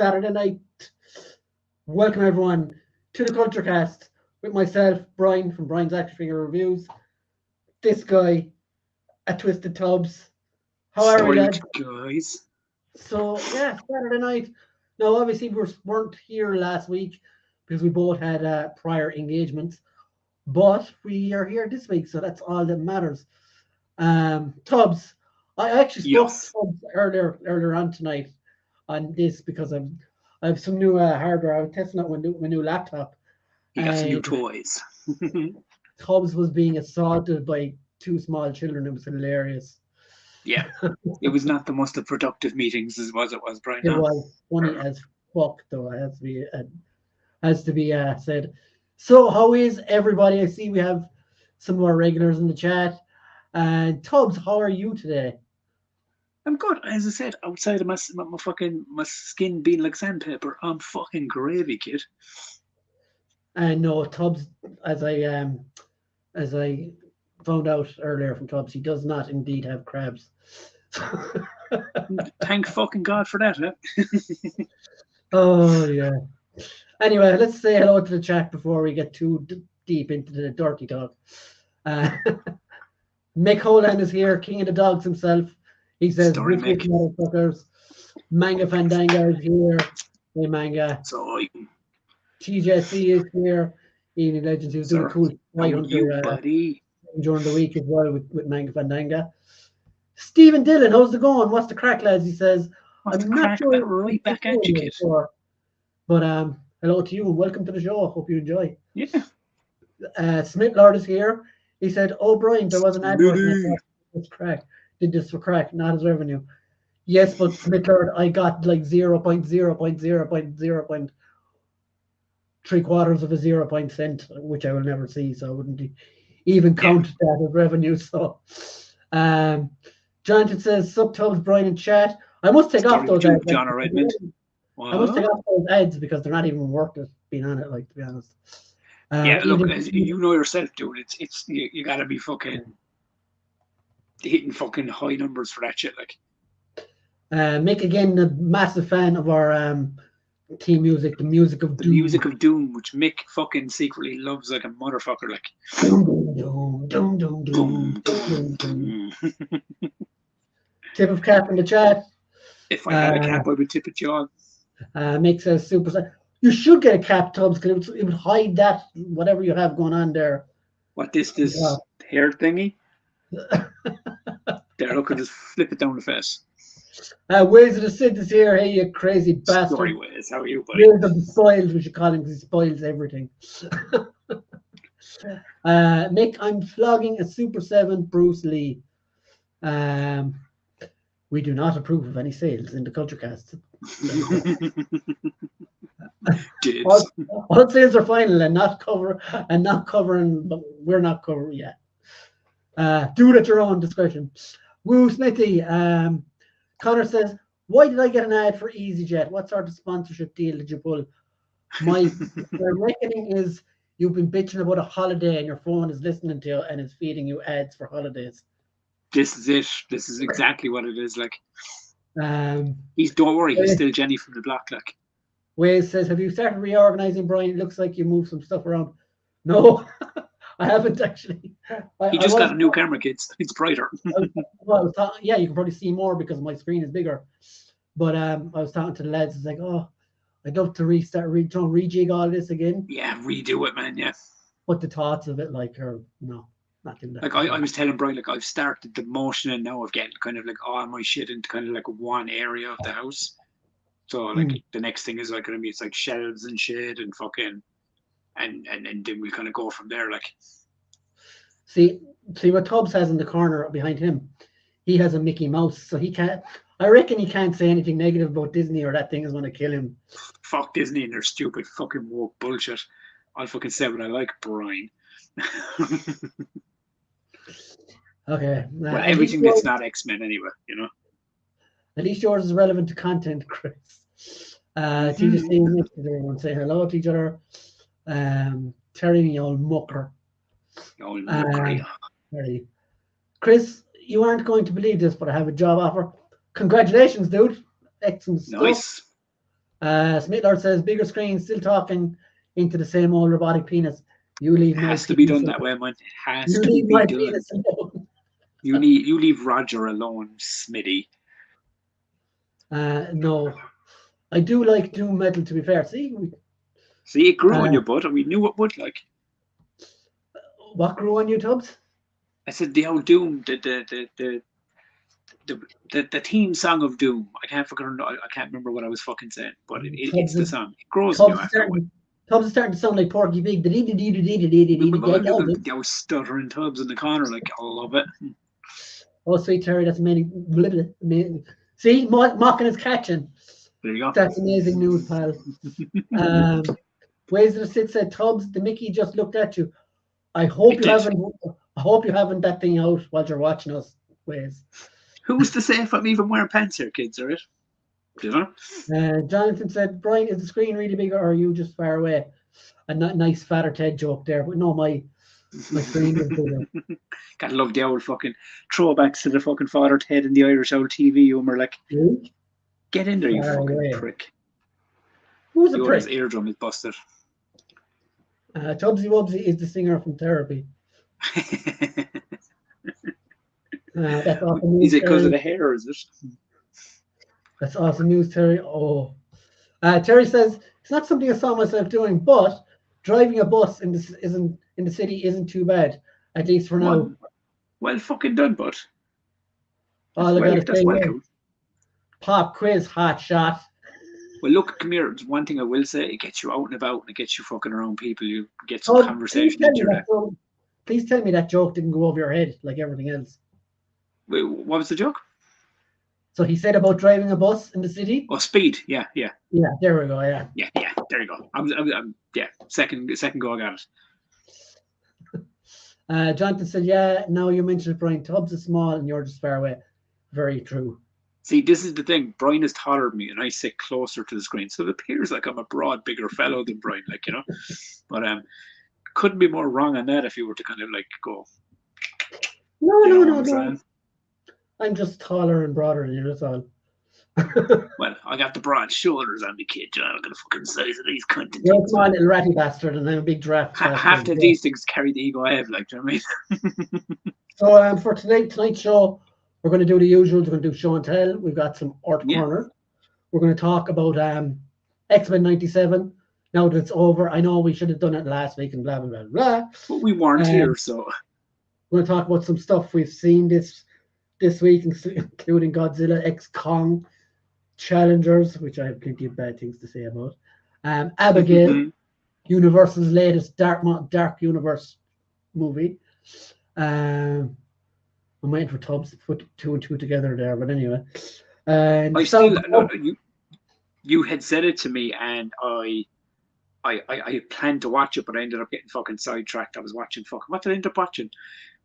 Saturday night. Welcome everyone to the Culture Cast with myself, Brian from Brian's Action Figure Reviews. This guy at Twisted Tubs. How are we, lads? Guys. So yeah, Saturday night. Now obviously we weren't here last week because we both had prior engagements, but we are here this week, so that's all that matters. Tubbs, I actually spoke to Yes. Tubbs earlier on tonight on this because I have some new hardware. I was testing out my new laptop, You got some new and toys. Tubbs was being assaulted by two small children. It was hilarious. Yeah. It was not the most productive meetings as it was, Brian. It Huh? was funny as fuck, though. Has to be said. So, how is everybody? I see we have some more regulars in the chat. And Tubbs, how are you today? I'm good. As I said, outside of my skin being like sandpaper, I'm fucking gravy, kid. And no, Tubbs, as I found out earlier from Tubbs, he does not indeed have crabs. Thank fucking God for that, huh? Oh yeah. Anyway, let's say hello to the chat before we get too deep into the dirty talk. Uh, Mick Holland is here, king of the dogs himself. He says, Story "Woof woof, Mick. motherfuckers." Manga Fandango is here. Hey, Manga. So, TJC is here. Evening Legends, he was doing a sir, cool how Fight are you, Hunter buddy? during the week as well with Manga Fandanga. Stephen Dillon, how's it going? What's the crack, lads? He says, What's I'm the not crack? sure Back if right I'm back at doing you, this kid. before, but hello to you and welcome to the show. Hope you enjoy. Yeah. Smith Lord is here. He said, "Oh, Brian, there was an advert and I Smitty. thought it's crack. Did this for crack, not as revenue." Yes, but Smith Lord, I got like 0.0.0.0.3 quarters of a 0 cent, which I will never see, so I wouldn't even Yeah. count that as revenue. So, Jonathan says, "Subtubs, Brian in chat." I must take off Story with those you, ads. John Redmond. I must take What? off those ads because they're not even worth it being on it. Like, to be honest. Yeah, look, Even as you know yourself, dude. It's you gotta be fucking hitting fucking high numbers for that shit. Like, Mick again, a massive fan of our theme music, the music of the doom. music of doom, which Mick fucking secretly loves like a motherfucker. Like, Doom, doom, doom, doom, doom, boom, doom, boom, doom. boom. Tip of cap in the chat. If I had a Uh, cap, I would tip it, John. Mick says super. You should get a cap, Tubbs, because it would hide that whatever you have going on there. What this hair thingy? There, look, I just flip it down the face. Ways of the Sith is here. Hey, you crazy bastard. Story ways, how are you, buddy? Ways of the Spoils, we should call him because he spoils everything. Mick, I'm flogging a Super 7 Bruce Lee. We do not approve of any sales in the Culture Cast. Dibs. All sales are final and not covering, but we're not covering yet. Do it at your own discretion. Woo Smithy. Connor says, "Why did I get an ad for EasyJet? What sort of sponsorship deal did you pull?" My reckoning is you've been bitching about a holiday and your phone is listening to you and is feeding you ads for holidays. This is it. This is exactly what it is. Like, Don't worry, he's still Jenny from the block. Like, Waze says, "Have you started reorganizing, Brian? It looks like you moved some stuff around." No, I haven't actually. He just got a new camera, kids. It's brighter. Yeah, you can probably see more because my screen is bigger. But I was talking to the lads. It's like, oh, I'd love to rejig all this again. Yeah, redo it, man. Yeah. But the thoughts of it, like, are no, not doing that. Like I was telling Brian, like I've started the motion and now of getting kind of like all my shit into kind of like one area of the house. So like the next thing is like gonna be it's like shelves and shit and fucking and then we kind of go from there. Like, see what Tubbs has in the corner behind him. He has a Mickey Mouse, so he can't. I reckon he can't say anything negative about Disney or that thing is going to kill him. Fuck Disney and their stupid fucking woke bullshit. I'll fucking say what I like, Brian. Okay. Well, everything that's not X-Men anyway, you know. At least yours is relevant to content, Chris. TJ saying next to everyone, say hello to each other. Terry, you old mucker. Old mucker. Terry. Chris, you aren't going to believe this, but I have a job offer. Congratulations, dude. Excellent stuff. Nice. Smitler says, bigger screen, still talking into the same old robotic penis. You leave It my has to be penis done alone. that way, man. It has You to leave be my done. penis alone. You leave Roger alone, Smitty. No. I do like doom metal, to be fair. See? See, it grew on your butt, and we knew it would. Like, What grew on you, Tubbs? I said, the old Doom, the theme song of Doom. I can't remember what I was fucking saying, but it's the song. It grows on you after a while. Tubbs is starting to sound like Porky Pig. I was stuttering Tubbs in the corner, like, I love it. Oh, sweet Terry, that's amazing. See, mocking is catching. There you go. That's amazing news, pal. Ways of the Sith said, Tubbs, the Mickey just looked at you. I hope you haven't that thing out while you're watching us, Ways. Who's to say if I'm even wearing pants here, kids, alright? You know? Jonathan said, Brian, is the screen really big or are you just far away? A nice Father Ted joke there, but no, my screen is bigger. Gotta love the old fucking throwbacks to the fucking Father Ted and the Irish old TV humor. Like, get in there, you fucking prick. Who's a prick? His eardrum is busted. Tubbsy Wubsy is the singer from Therapy. That's awesome news, is it because of the hair, is it? That's awesome news, Terry. Oh. Terry says, it's not something I saw myself doing, but driving a bus in the city isn't too bad, at least for now. Well fucking done, bud. That's welcome. Pop quiz, hot shot. Well, look, come here. There's one thing I will say: it gets you out and about, and it gets you fucking around people. You get some conversation into that. Please tell me that joke didn't go over your head like everything else. Wait, what was the joke? So he said about driving a bus in the city. Oh, speed. Yeah. Yeah, there we go. Yeah. There you go. I'm second go. I got it. Jonathan said, "Yeah, now you mentioned it, Brian. Tubbs is small and you're just far away." Very true. See, this is the thing. Brian is taller than me, and I sit closer to the screen, so it appears like I'm a broad, bigger fellow than Brian. Like, you know, but couldn't be more wrong on that if you were to kind of like go. No. I'm just taller and broader than you. That's all. Well, I got the broad shoulders on me, kid. You know, I'm gonna fucking size of these cunts. You're a small little ratty bastard, and I'm a big giraffe. Half of these things carry the ego I have, like, do you know what I mean? So for tonight's show, we're going to do the usual. We're going to do show and tell. We've got some art corner. We're going to talk about X-Men 97. Now that it's over, I know we should have done it last week and blah blah blah blah. But we weren't here, so we're going to talk about some stuff we've seen this week, including Godzilla, X-Kong, Challengers, which I have plenty of bad things to say about. Abigail, Universal's latest Dark Universe movie. I'm waiting for Tubbs to put 2 and 2 together there, but anyway. You had said it to me, and I planned to watch it, but I ended up getting fucking sidetracked. I was watching what did I end up watching?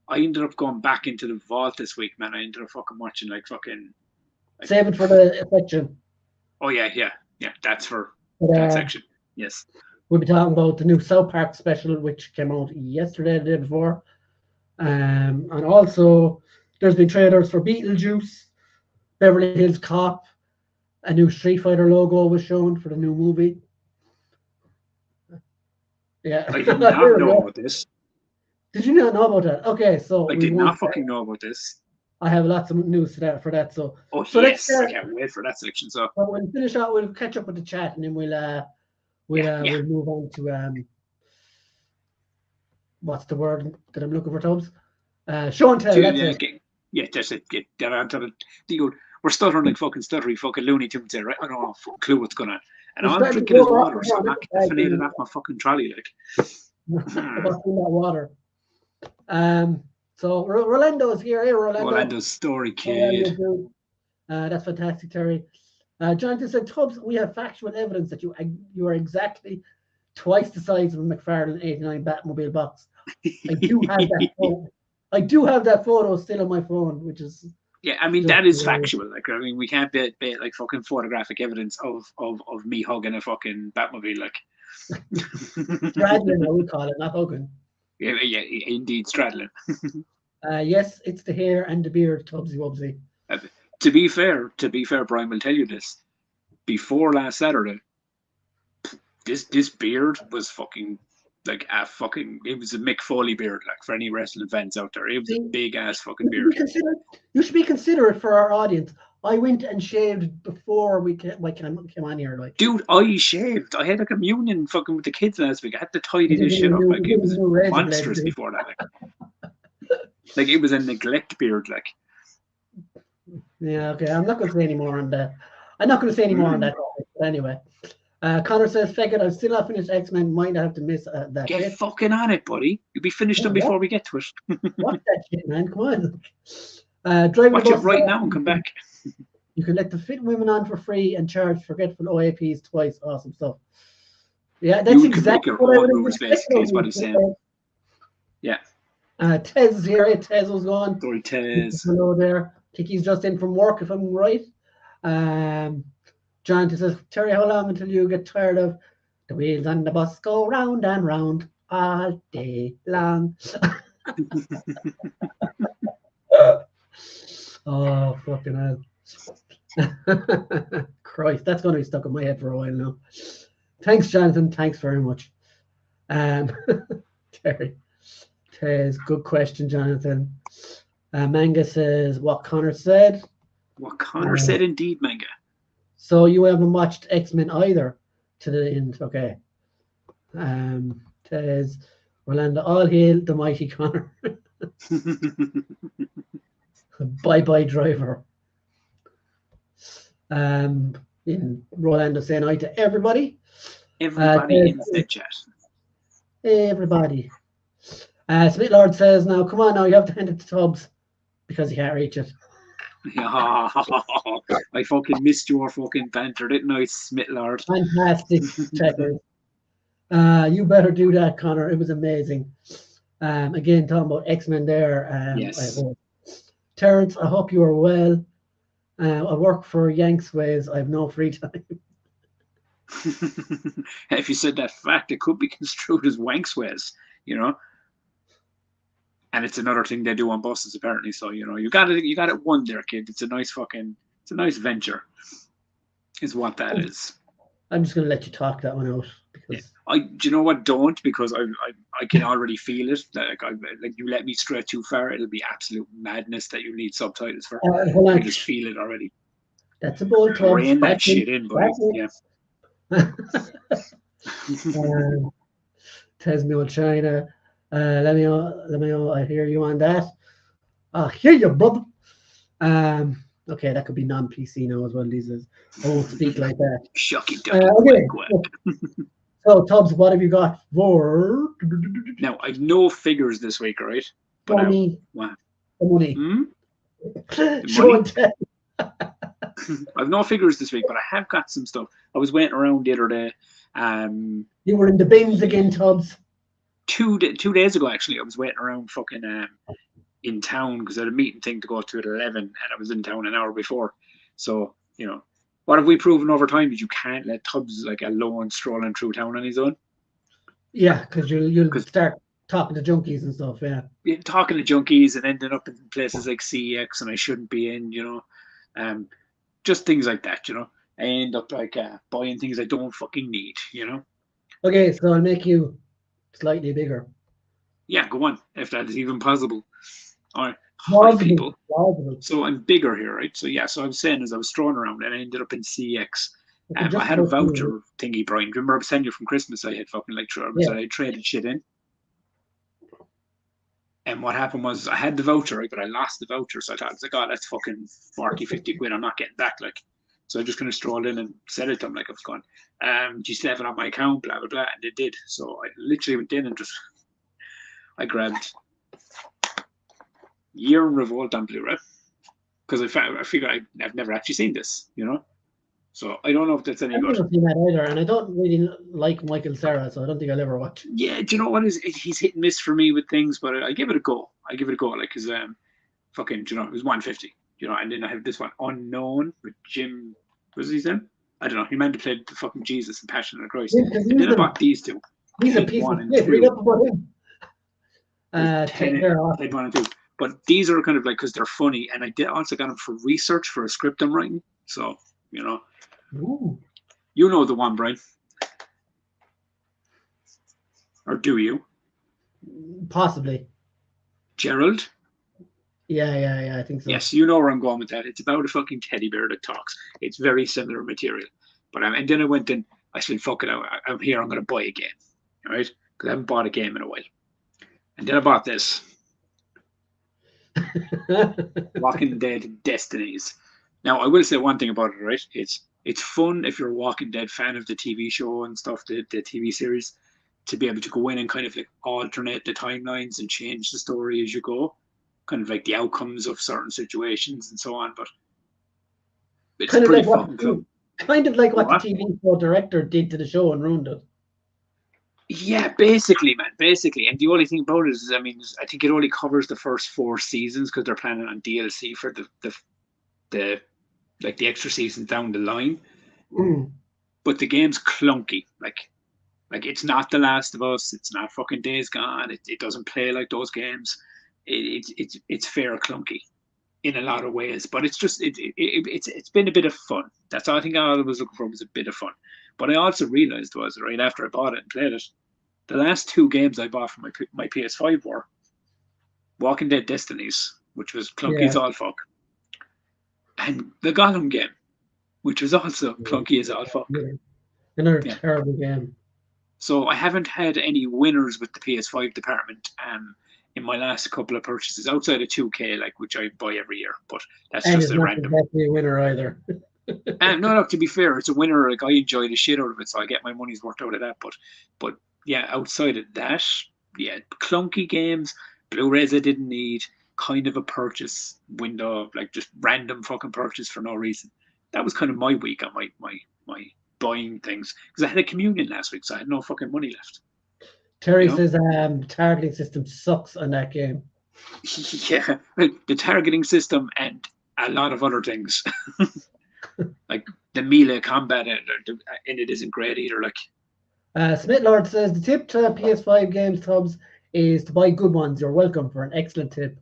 I ended up going back into the vault this week, man. I ended up fucking watching save it for the section. Oh yeah. That's for that section. Yes. We'll be talking about the new South Park special, which came out yesterday, the day before. And also, there's been trailers for Beetlejuice, Beverly Hills Cop, a new Street Fighter logo was shown for the new movie. Yeah. I did not know about this. Did you not know about that? Okay, so I did not fucking know about this. I have lots of news for that. So yes, I can't wait for that section. So we'll finish out. We'll catch up with the chat, and then we'll move on to what's the word that I'm looking for, Tubbs? Show and tell. Just get on to the. We're stuttering like fucking Looney Tunes there, right? I don't have a clue what's going on. And I'm drinking his water, so I'm not caffeinated off my fucking trolley, like. About that water. So Rolando's here. Hey, Rolando. Rolando's story, kid. That's fantastic, Terry. Jonathan said, Tubbs, we have factual evidence that you are exactly twice the size of a McFarlane 89 Batmobile box. I do have that photo still on my phone, which is. Yeah, I mean that is factual. Like, I mean, we can't be like fucking photographic evidence of me hugging a fucking Batmobile, like. Straddling, I would call it, not hugging. Yeah, indeed, straddling. Yes, it's the hair and the beard, Tubbsy Wubsy. To be fair, Brian will tell you this. Before last Saturday, this beard was fucking like it was a Mick Foley beard, like for any wrestling fans out there. It was a big ass fucking beard. You should be considerate for our audience. I went and shaved before we came on here. Like, dude, I shaved. I had a communion fucking with the kids last week. I had to tidy this shit up. Like, it was monstrous before that. Like, it was a neglect beard. Like, yeah, okay. I'm not going to say any more on that. I'm not going to say any more on that topic. But anyway, Connor says, "Feck it, I've still not finished X-Men. Might have to miss that." Get fucking on it, buddy. You'll be finished them before we get to it. Watch that shit, man. Come on. Driving Watch it right now and come back. You can let the fit women on for free and charge forgetful OAPs twice. Awesome stuff. Yeah, that's exactly what I would have basically is what he's saying. Yeah. Tez is here. Tez was gone. Sorry, Tez. Hello there. I think he's just in from work, if I'm right. Jonathan says, Terry, how long until you get tired of the wheels on the bus go round and round all day long? Oh, fucking hell. Christ, that's going to be stuck in my head for a while now. Thanks, Jonathan. Thanks very much. Terry. Tez, good question, Jonathan. Manga says what Connor said. What Connor said, indeed, Manga. So you haven't watched X-Men either to the end, okay? Tez, Orlando, all hail the mighty Connor. Bye, driver. In Rolando saying hi to everybody. Everybody in the chat. Everybody. Smith Lord says, now come on now, you have to hand it to Tubbs because he can't reach it. I fucking missed your fucking banter, didn't I, Smith Lord? Fantastic, checkers. You better do that, Connor. It was amazing. Again, talking about X-Men there. Yes. Terrence, I hope you are well. I work for Yanksways. I have no free time. If you said that fact, it could be construed as Wanksways, you know. And it's another thing they do on buses, apparently. So, you know, you got it one there, kid. It's a nice venture, is what that is. I'm just gonna let you talk that one out because do you know what? Don't, because I can already feel it. Like you let me stray too far, it'll be absolute madness that you need subtitles for. I just feel it already. That's a bold talk. Rein that shit in, buddy. Yeah. Tells me on China. Let me know. I hear you on that. I hear you, brother. Okay, that could be non-PC now as well. These days, I won't speak like that. Shocking. Okay. So, Tubbs, what have you got for? Now, I've no figures this week, right? But money. What? Money. The money? I've no figures this week, but I have got some stuff. I was waiting around the other day. You were in the bins again, Tubbs. 2 days ago, actually, I was waiting around fucking in town because I had a meeting thing to go to at 11, and I was in town an hour before. So, you know, what have we proven over time? Is you can't let Tubbs like alone strolling through town on his own. Yeah, because you'll start talking to junkies and stuff. Yeah, talking to junkies and ending up in places like CEX, and I shouldn't be in. You know, just things like that. You know, I end up like buying things I don't fucking need. You know. Okay, so I'll make you slightly bigger. Yeah, go on, if that is even possible. All right. Hi, people. So I'm bigger here, right? So yeah, so I was saying as I was strolling around and I ended up in CX. I had a voucher thingy, Brian. Remember I was sending you from Christmas I had fucking like I traded shit in. And what happened was I had the voucher, right, but I lost the voucher. So I thought, it's like, oh, that's fucking 40, 50 quid. I'm not getting back, like. So I just kind of strolled in and said it to them, like, I was going, do you still have it on my account, blah, blah, blah. And they did. So I literally went in and just, I grabbed Year in Revolt on Blu-ray because I figure I've never actually seen this, you know. So I don't know if that's any good. I've never seen that either, and I don't really like Michael Cera, so I don't think I'll ever watch. Yeah, do you know what he's hit and miss for me with things, but I give it a go. Like, because fucking, you know, it was 150, you know, and then I have this one Unknown with Jim. Was he then? I don't know. He meant to play the fucking Jesus and Passion of the Christ. And then I bought these two. He's a piece of shit. Read up about him. Ted 1 and 2. But these are kind of like, because they're funny, and I also got them for research for a script I'm writing. So, you know. Ooh. You know the one, Brian. Or do you? Possibly. Gerald? Yeah, I think so. Yes, you know where I'm going with that. It's about a fucking teddy bear that talks. It's very similar material. But and then I went and I said, fuck it, I'm here, I'm going to buy a game. All right? Because I haven't bought a game in a while. And then I bought this Walking Dead Destinies. Now, I will say one thing about it, right? It's fun if you're a Walking Dead fan of the TV show and stuff, the TV series, to be able to go in and kind of like alternate the timelines and change the story as you go, kind of like the outcomes of certain situations and so on. But it's kind of pretty like fucking cool. Kind of like what What? the TV show director did to the show and ruined it. Yeah, basically, man, basically. And the only thing about it is, I mean, I think it only covers the first 4 seasons because they're planning on DLC for the like the extra seasons down the line. Mm. But the game's clunky. Like it's not The Last of Us. It's not fucking Days Gone. It doesn't play like those games. It's fair clunky in a lot of ways. But it's just it's been a bit of fun. That's all I think all I was looking for was a bit of fun. But I also realized was right after I bought it and played it, the last 2 games I bought for my PS5 were Walking Dead Destinies, which was clunky as all fuck, and the Gollum game, which was also clunky as all fuck. Yeah. Another terrible game. So I haven't had any winners with the PS5 department in my last couple of purchases outside of 2K, like which I buy every year. But that's And just it's a not random. exactly a winner either. No, to be fair, it's a winner. Like I enjoy the shit out of it, so I get my money's worth out of that. But yeah, outside of that, yeah, clunky games, Blu-rays I didn't need, kind of a purchase window, like just random fucking purchase for no reason. That was kind of my week on my buying things because I had a communion last week, so I had no fucking money left. Terry says the targeting system sucks on that game. Yeah, the targeting system and a lot of other things. Like the melee combat in it isn't great either. Like Smith Lord says the tip to PS5 games Tubbs is to buy good ones. You're welcome for an excellent tip.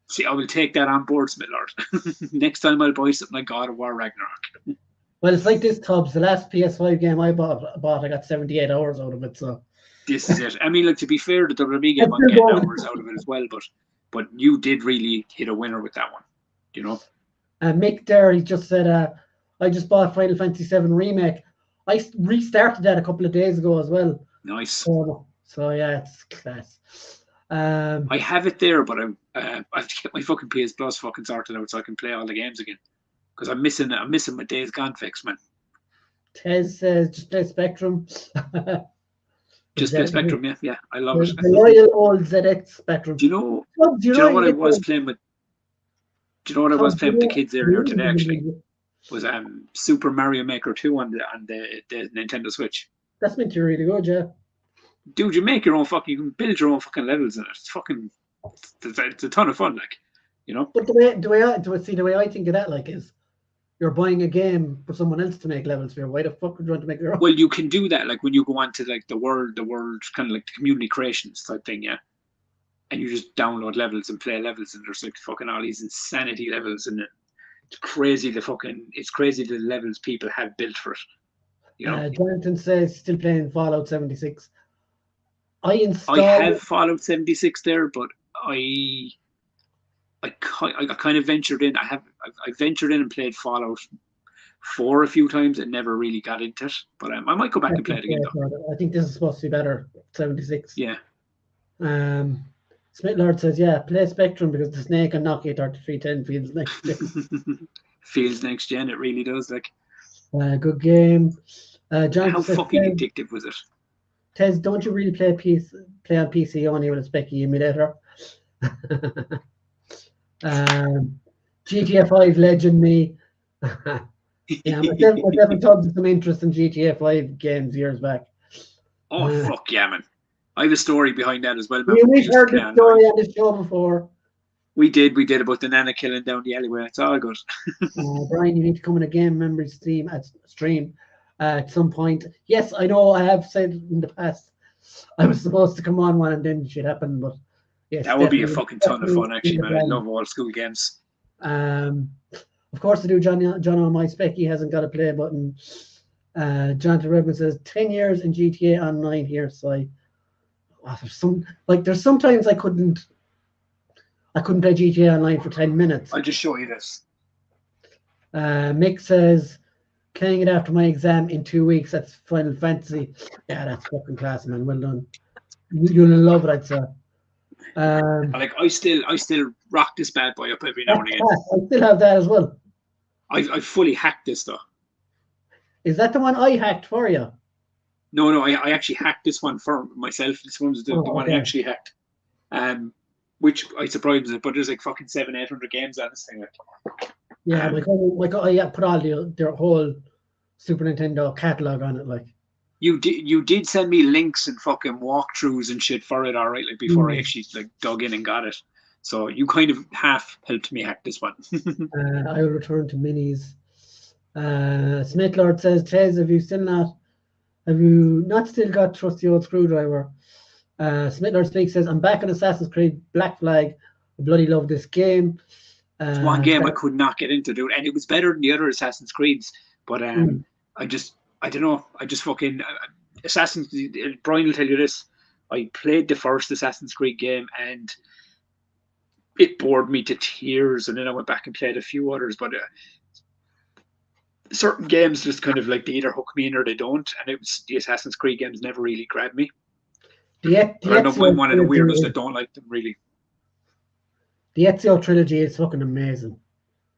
See, I will take that on board, Smith-Lord. Next time I'll buy something like God of War Ragnarok. Well, it's like this, Tubbs. The last PS5 game I bought, I got 78 hours out of it. So this is it. I mean, like to be fair, the WWE game I'm getting hours out of it as well. But you did really hit a winner with that one, you know. Mick Derry just said, I just bought Final Fantasy VII Remake. I restarted that a couple of days ago as well. Nice. So yeah, it's class. I have it there, but I have to get my fucking PS Plus fucking sorted out so I can play all the games again. Because I'm missing my Days Gone fix, man. Tez says just play Spectrum. Just play Spectrum, yeah. I love it. The royal old ZX Spectrum. Do you know what I was playing with? Do you know what I was playing with the kids earlier today? Actually, was Super Mario Maker 2 on the Nintendo Switch. That's meant to be really good, yeah. Dude, you can build your own fucking levels in it. It's fucking, it's a ton of fun, like, you know. But the way I think of that, like, is you're buying a game for someone else to make levels for you. Why the fuck would you want to make your own? Well, you can do that, like when you go on to like the world kind of like the community creations type thing, yeah. And you just download levels and play levels, and there's like fucking all these insanity levels, and it's crazy the levels people have built for it. You know. Jonathan says still playing Fallout 76. I have Fallout 76 there, but I kind of ventured in. I ventured in and played Fallout 4 a few times and never really got into it. But I might go back and play it again. I think this is supposed to be better. 76. Yeah. Smith Lord says, yeah, play Spectrum because the Snake and Nokia 3310 feels next gen. Feels next gen. It really does. Like. Good game. John How fucking addictive was it? Tez, don't you really play on PC only with a specky emulator? GTA 5 legend me. Yeah, myself Tubbs some interest in GTA 5 games years back. Oh, fuck yeah, man. I have a story behind that as well. We've heard the story on this show before. We did about the Nana killing down the alleyway. It's all good. Brian, you need to come in a game memory stream at some point. Yes, I know I have said in the past I was supposed to come on one and then shit happened, but yes. That would be a fucking ton of fun, actually, man. I love old school games. Of course I do. John on my specky hasn't got a play button. Jonathan Redmond says 10 years in GTA Online here, so there's sometimes I couldn't play GTA Online for 10 minutes. I'll just show you this. Mick says, playing it after my exam in 2 weeks. That's Final Fantasy. Yeah, that's fucking class, man. Well done. You'll love it, I'd say. Like I still rock this bad boy up every now and again. I still have that as well. I fully hacked this though. Is that the one I hacked for you? No, I actually hacked this one for myself. This one's the one I actually hacked. Which I surprised me, but there's like fucking 700-800 games on this thing. Like. Yeah, I put all their whole Super Nintendo catalog on it. Like you did send me links and fucking walkthroughs and shit for it, all right, like before I actually like dug in and got it. So you kind of half helped me hack this one. I will return to minis. Smith Lord says, Tez, have you not still got trusty old screwdriver? Smith Lord Speak says, I'm back on Assassin's Creed Black Flag. I bloody love this game. It's one game I could not get into, dude, and it was better than the other Assassin's Creeds. But I don't know. I just fucking Assassin's. Brian will tell you this. I played the first Assassin's Creed game and it bored me to tears, and then I went back and played a few others. But certain games just kind of like they either hook me in or they don't, and it was the Assassin's Creed games never really grabbed me. I don't mind one of the weirdos that don't like them really. The Ezio trilogy is fucking amazing.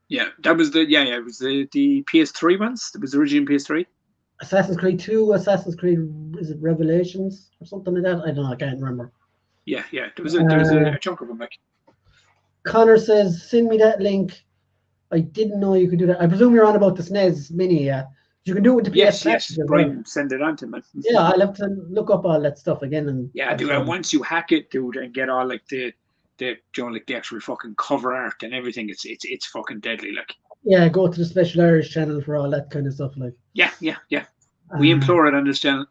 Yeah, that was it was the PS3 ones. It was originally PS3. Assassin's Creed 2, Assassin's Creed, is it Revelations or something like that? I don't know, I can't remember. Yeah. There was a chunk of them like. Connor says, send me that link. I didn't know you could do that. I presume you're on about the SNES Mini, yeah? You can do it with the PS. Yes. Brian, send it on to me. Yeah, I'll have to look up all that stuff again. And dude, and once you hack it, dude, and get all like the actual fucking cover art and everything, it's fucking deadly, like. Yeah, go to the Special Irish channel for all that kind of stuff, like. Yeah. We implore it on this channel.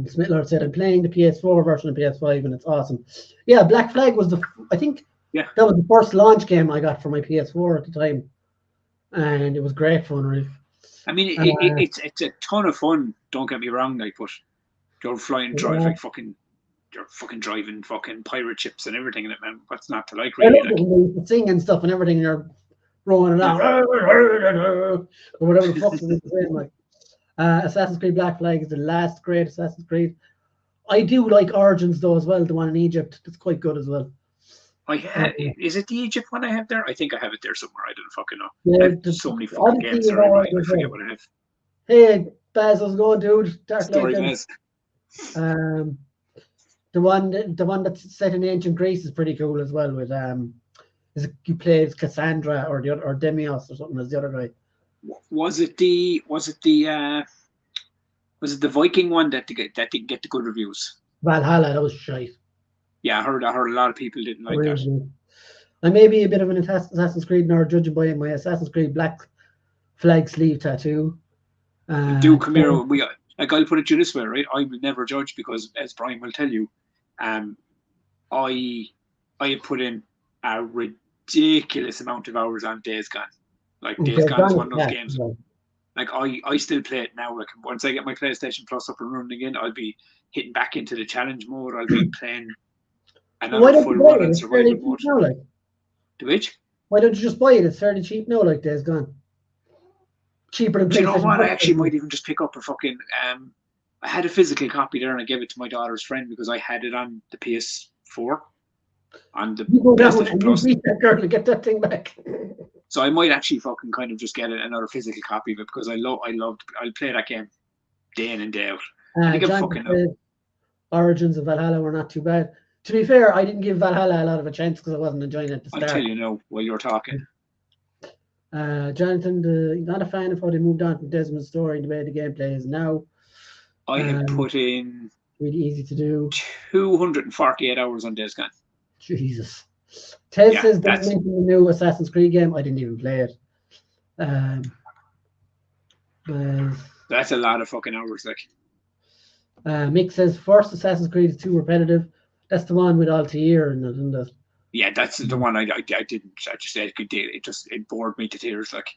Smith Lord said, I'm playing the PS4 version of PS5 and it's awesome. Yeah, Black Flag was I think that was the first launch game I got for my PS4 at the time. And it was great fun, right? I mean, it's a ton of fun, don't get me wrong, like, but you're flying drive like fucking. You're fucking driving fucking pirate ships and everything in it, man. What's not to like, really? Like. Singing stuff and everything, you're rolling it out. Or whatever the fuck is saying, like. Assassin's Creed Black Flag is the last great Assassin's Creed. I do like Origins, though, as well. The one in Egypt. It's quite good as well. Is it the Egypt one I have there? I think I have it there somewhere. I don't fucking know. Yeah, I have so many fucking games there. I forget what I have. Hey, Baz, how's it going, dude? Story, Baz. The one that's set in ancient Greece is pretty cool as well. With you play as Cassandra or Demios or something as the other guy. Was it the Viking one that didn't get the good reviews? Valhalla, that was shite. Yeah, I heard a lot of people didn't like that. I may be a bit of an Assassin's Creed nerd, judging by my Assassin's Creed Black Flag sleeve tattoo. Do come here. I'll put it to you this way, right? I will never judge because, as Brian will tell you, I have put in a ridiculous amount of hours on Days Gone. Like Days Gone is one of those games. Like I still play it now. Like once I get my PlayStation Plus up and running again, I'll be hitting back into the challenge mode. I'll be playing another full run in survival mode. Now, like. To which? Why don't you just buy it? It's fairly cheap now, like Days Gone. Cheaper than PlayStation. Do you know what? I actually might even just pick up a fucking. I had a physical copy there and I gave it to my daughter's friend because I had it on the PS4. On the PlayStation Plus. You beat that girl to get that thing back. So I might actually fucking kind of just get another physical copy of it because I'll play that game day in and day out. I think I'm fucking Origins of Valhalla were not too bad. To be fair, I didn't give Valhalla a lot of a chance because I wasn't enjoying it at the start. I'll tell you now while you're talking. Jonathan, not a fan of how they moved on from Desmond's story and the way the gameplay is now. I have put in really easy to do 248 hours on Days Gone. Jesus. Ted says that's the new Assassin's Creed game. I didn't even play it. But that's a lot of fucking hours, like. Mick says first Assassin's Creed is too repetitive. That's the one with Altair and isn't it? Yeah, that's the one I didn't. I just said it bored me to tears, like.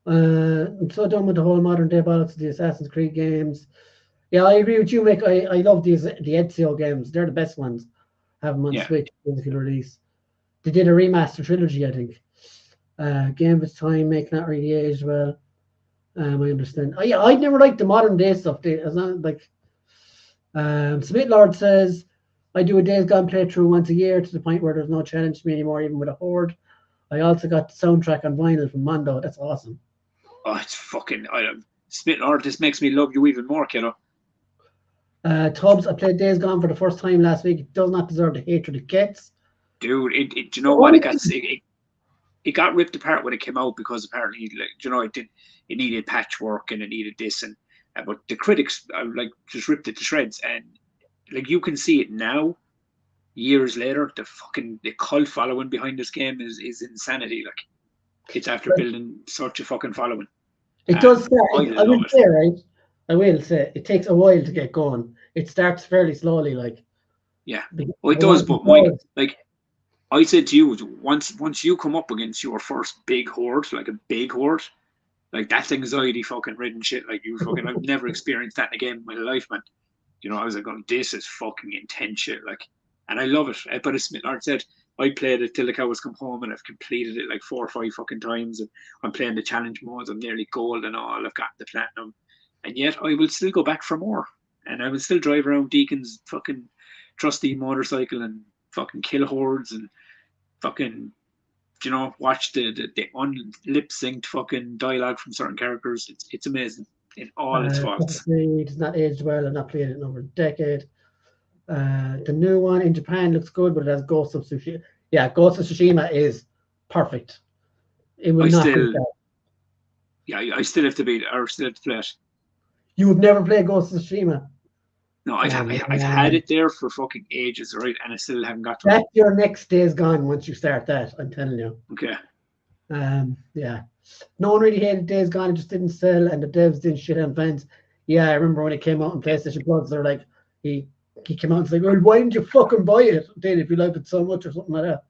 I'm so done with the whole modern day bollocks of the Assassin's Creed games. Yeah, I agree with you, Mick. I love the Ezio games. They're the best ones. Have them on Yeah. Switch physical release. They did a remaster trilogy, I think. Game of its time, making that really age well. I understand. Oh, yeah, I'd never liked the modern day stuff. It's not like Smith Lord says, I do a Days Gone playthrough once a year to the point where there's no challenge to me anymore, even with a horde. I also got the soundtrack on vinyl from Mondo. That's awesome. Oh, it's fucking. Smith Lord, this makes me love you even more, kiddo. Tubbs, I played Days Gone for the first time last week. It does not deserve the hatred it gets. Dude, you know what? It got ripped apart when it came out because apparently, like, you know, it needed patchwork and it needed this but the critics like just ripped it to shreds, and like you can see it now, years later, the cult following behind this game is insanity. Like, it's after building such a fucking following. It does start. I will love it. say, right? I will say it takes a while to get going. It starts fairly slowly, like. Yeah, well, it does. But like I said to you, once you come up against your first big horde, like a big horde, like that's anxiety fucking ridden shit. Like I've never experienced that in a game in my life, man. You know, I was like, oh, this is fucking intense shit. Like, and I love it. But as Smith Lord said, I played it till the cows come home, and I've completed it like 4 or 5 fucking times. And I'm playing the challenge modes. I'm nearly gold and all. I've got the platinum, and yet I will still go back for more. And I will still drive around Deacon's fucking trusty motorcycle and fucking kill hordes and fucking, you know, watch the lip synced fucking dialogue from certain characters. It's amazing in all its faults. It has not aged well. I've not played it in over a decade. The new one in Japan looks good, but it has Ghost of Tsushima. Yeah, Ghost of Tsushima is perfect. It will not be bad. Yeah, I still have to beat it, or still have to play it. You have never played Ghost of Tsushima? No, I've had it there for fucking ages, right? And I still haven't got to it. That's your next Days Gone once you start that, I'm telling you. Okay. Yeah. No one really hated Days Gone, it just didn't sell, and the devs didn't shit on fans. Yeah, I remember when it came out on PlayStation Plus, they're like, he came out and said, well, why didn't you fucking buy it then if you liked it so much or something like that?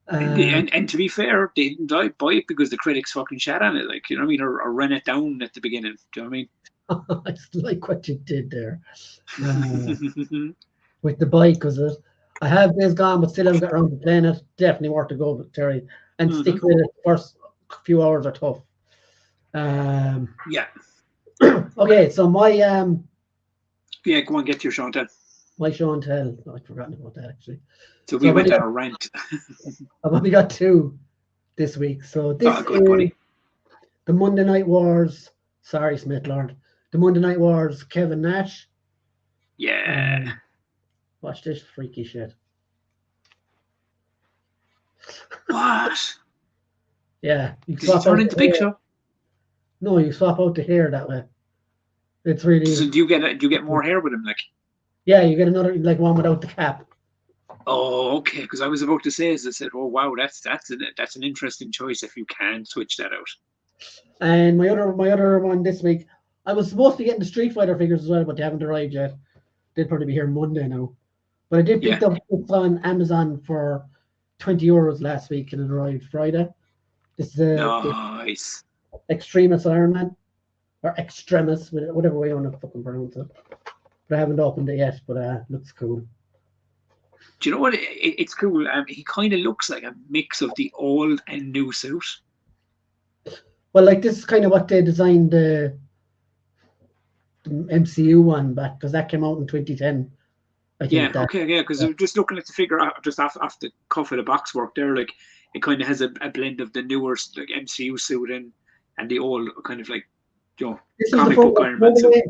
And to be fair, they didn't buy it because the critics fucking shat on it, like, you know what I mean, or ran it down at the beginning. Do you know what I mean? I like what you did there with the bike, was it? I have Days Gone, but still haven't got around to playing it. Definitely worth to go, Terry, and stick with it. The first few hours are tough. Yeah. Okay, so my yeah, go on, get your show and tell. My show and tell. I'd forgotten about that actually. So we went on a rant. I've only got 2 this week. So this is buddy. The Monday Night Wars. Sorry, Smith Lord. The Monday Night Wars, Kevin Nash. Yeah. Watch this freaky shit. What? Yeah. Did you turn into Big Show? No, you swap out the hair that way. It's really. So do you get more hair with him, like? Yeah, you get another like one without the cap. Oh, okay. Because I was about to say, as I said, oh wow, that's an interesting choice if you can switch that out. And my other one this week, I was supposed to get the Street Fighter figures as well, but they haven't arrived yet. They'll probably be here Monday now. But I did pick up on Amazon for €20 last week, and it arrived Friday. This is nice. Extremis Iron Man, or Extremis, whatever way you want to fucking pronounce it. But I haven't opened it yet, but looks cool. Do you know what? It's cool. He kind of looks like a mix of the old and new suit. Well, like this is kind of what they designed the MCU one back, because that came out in 2010. Because I'm just looking at the figure just off the cuff of the box work there, like it kind of has a blend of the newer like MCU suit and the old kind of like, you know, comic book Iron Man suit. Do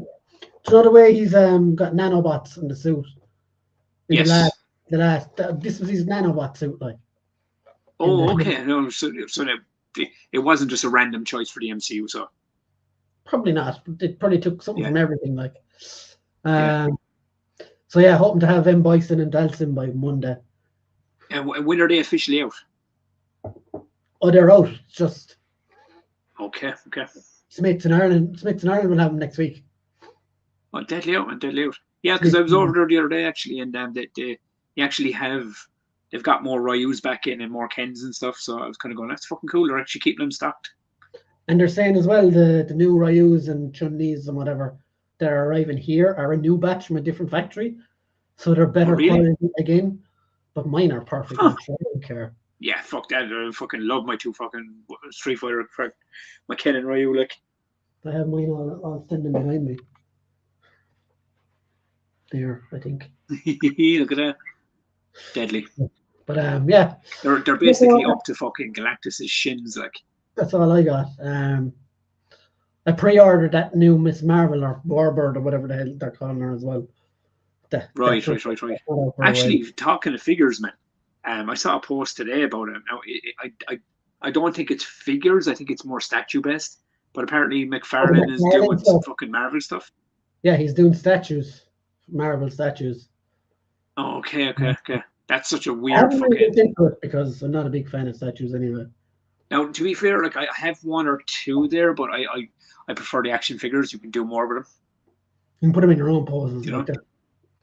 you know the way he's got nanobots in the suit? Yes. This was his nanobot suit, like. Oh, okay. No, so it wasn't just a random choice for the MCU, so. Probably not. It probably took something from everything, like. So yeah, hoping to have M. Bison and Dalton by Monday. And when are they officially out? Oh, they're out. It's just. Okay. Smiths in Ireland will have them next week. Oh, deadly out. Yeah, because I was over there the other day actually, and they actually they've got more Ryus back in and more Kens and stuff. So I was kind of going, that's fucking cool. They're actually keeping them stocked. And they're saying as well the new Ryus and Chun-Lis and whatever, that are arriving here are a new batch from a different factory, so they're better really? quality again. But mine are perfect. Huh. Like, so I don't care. Yeah, fuck that. I fucking love my two fucking Street Fighter, my Ken and Ryu. Like, I have mine all standing behind me. There, I think. look at that, deadly. But yeah. They're basically up to fucking Galactus's shins. Like, That's all I got. I pre-ordered that new Miss Marvel or Warbird or whatever the hell they're calling her as well. Right. Actually, talking of figures, man. I saw a post today about it. Now, I don't think it's figures. I think it's more statue based. But apparently, McFarlane is doing some fucking Marvel stuff. Yeah, he's doing statues, Marvel statues. Oh, okay. That's such a weird fucking. Into it because I'm not a big fan of statues anyway. Now, to be fair, like I have one or two there, but I prefer the action figures. You can do more with them. You can put them in your own poses, you know? that.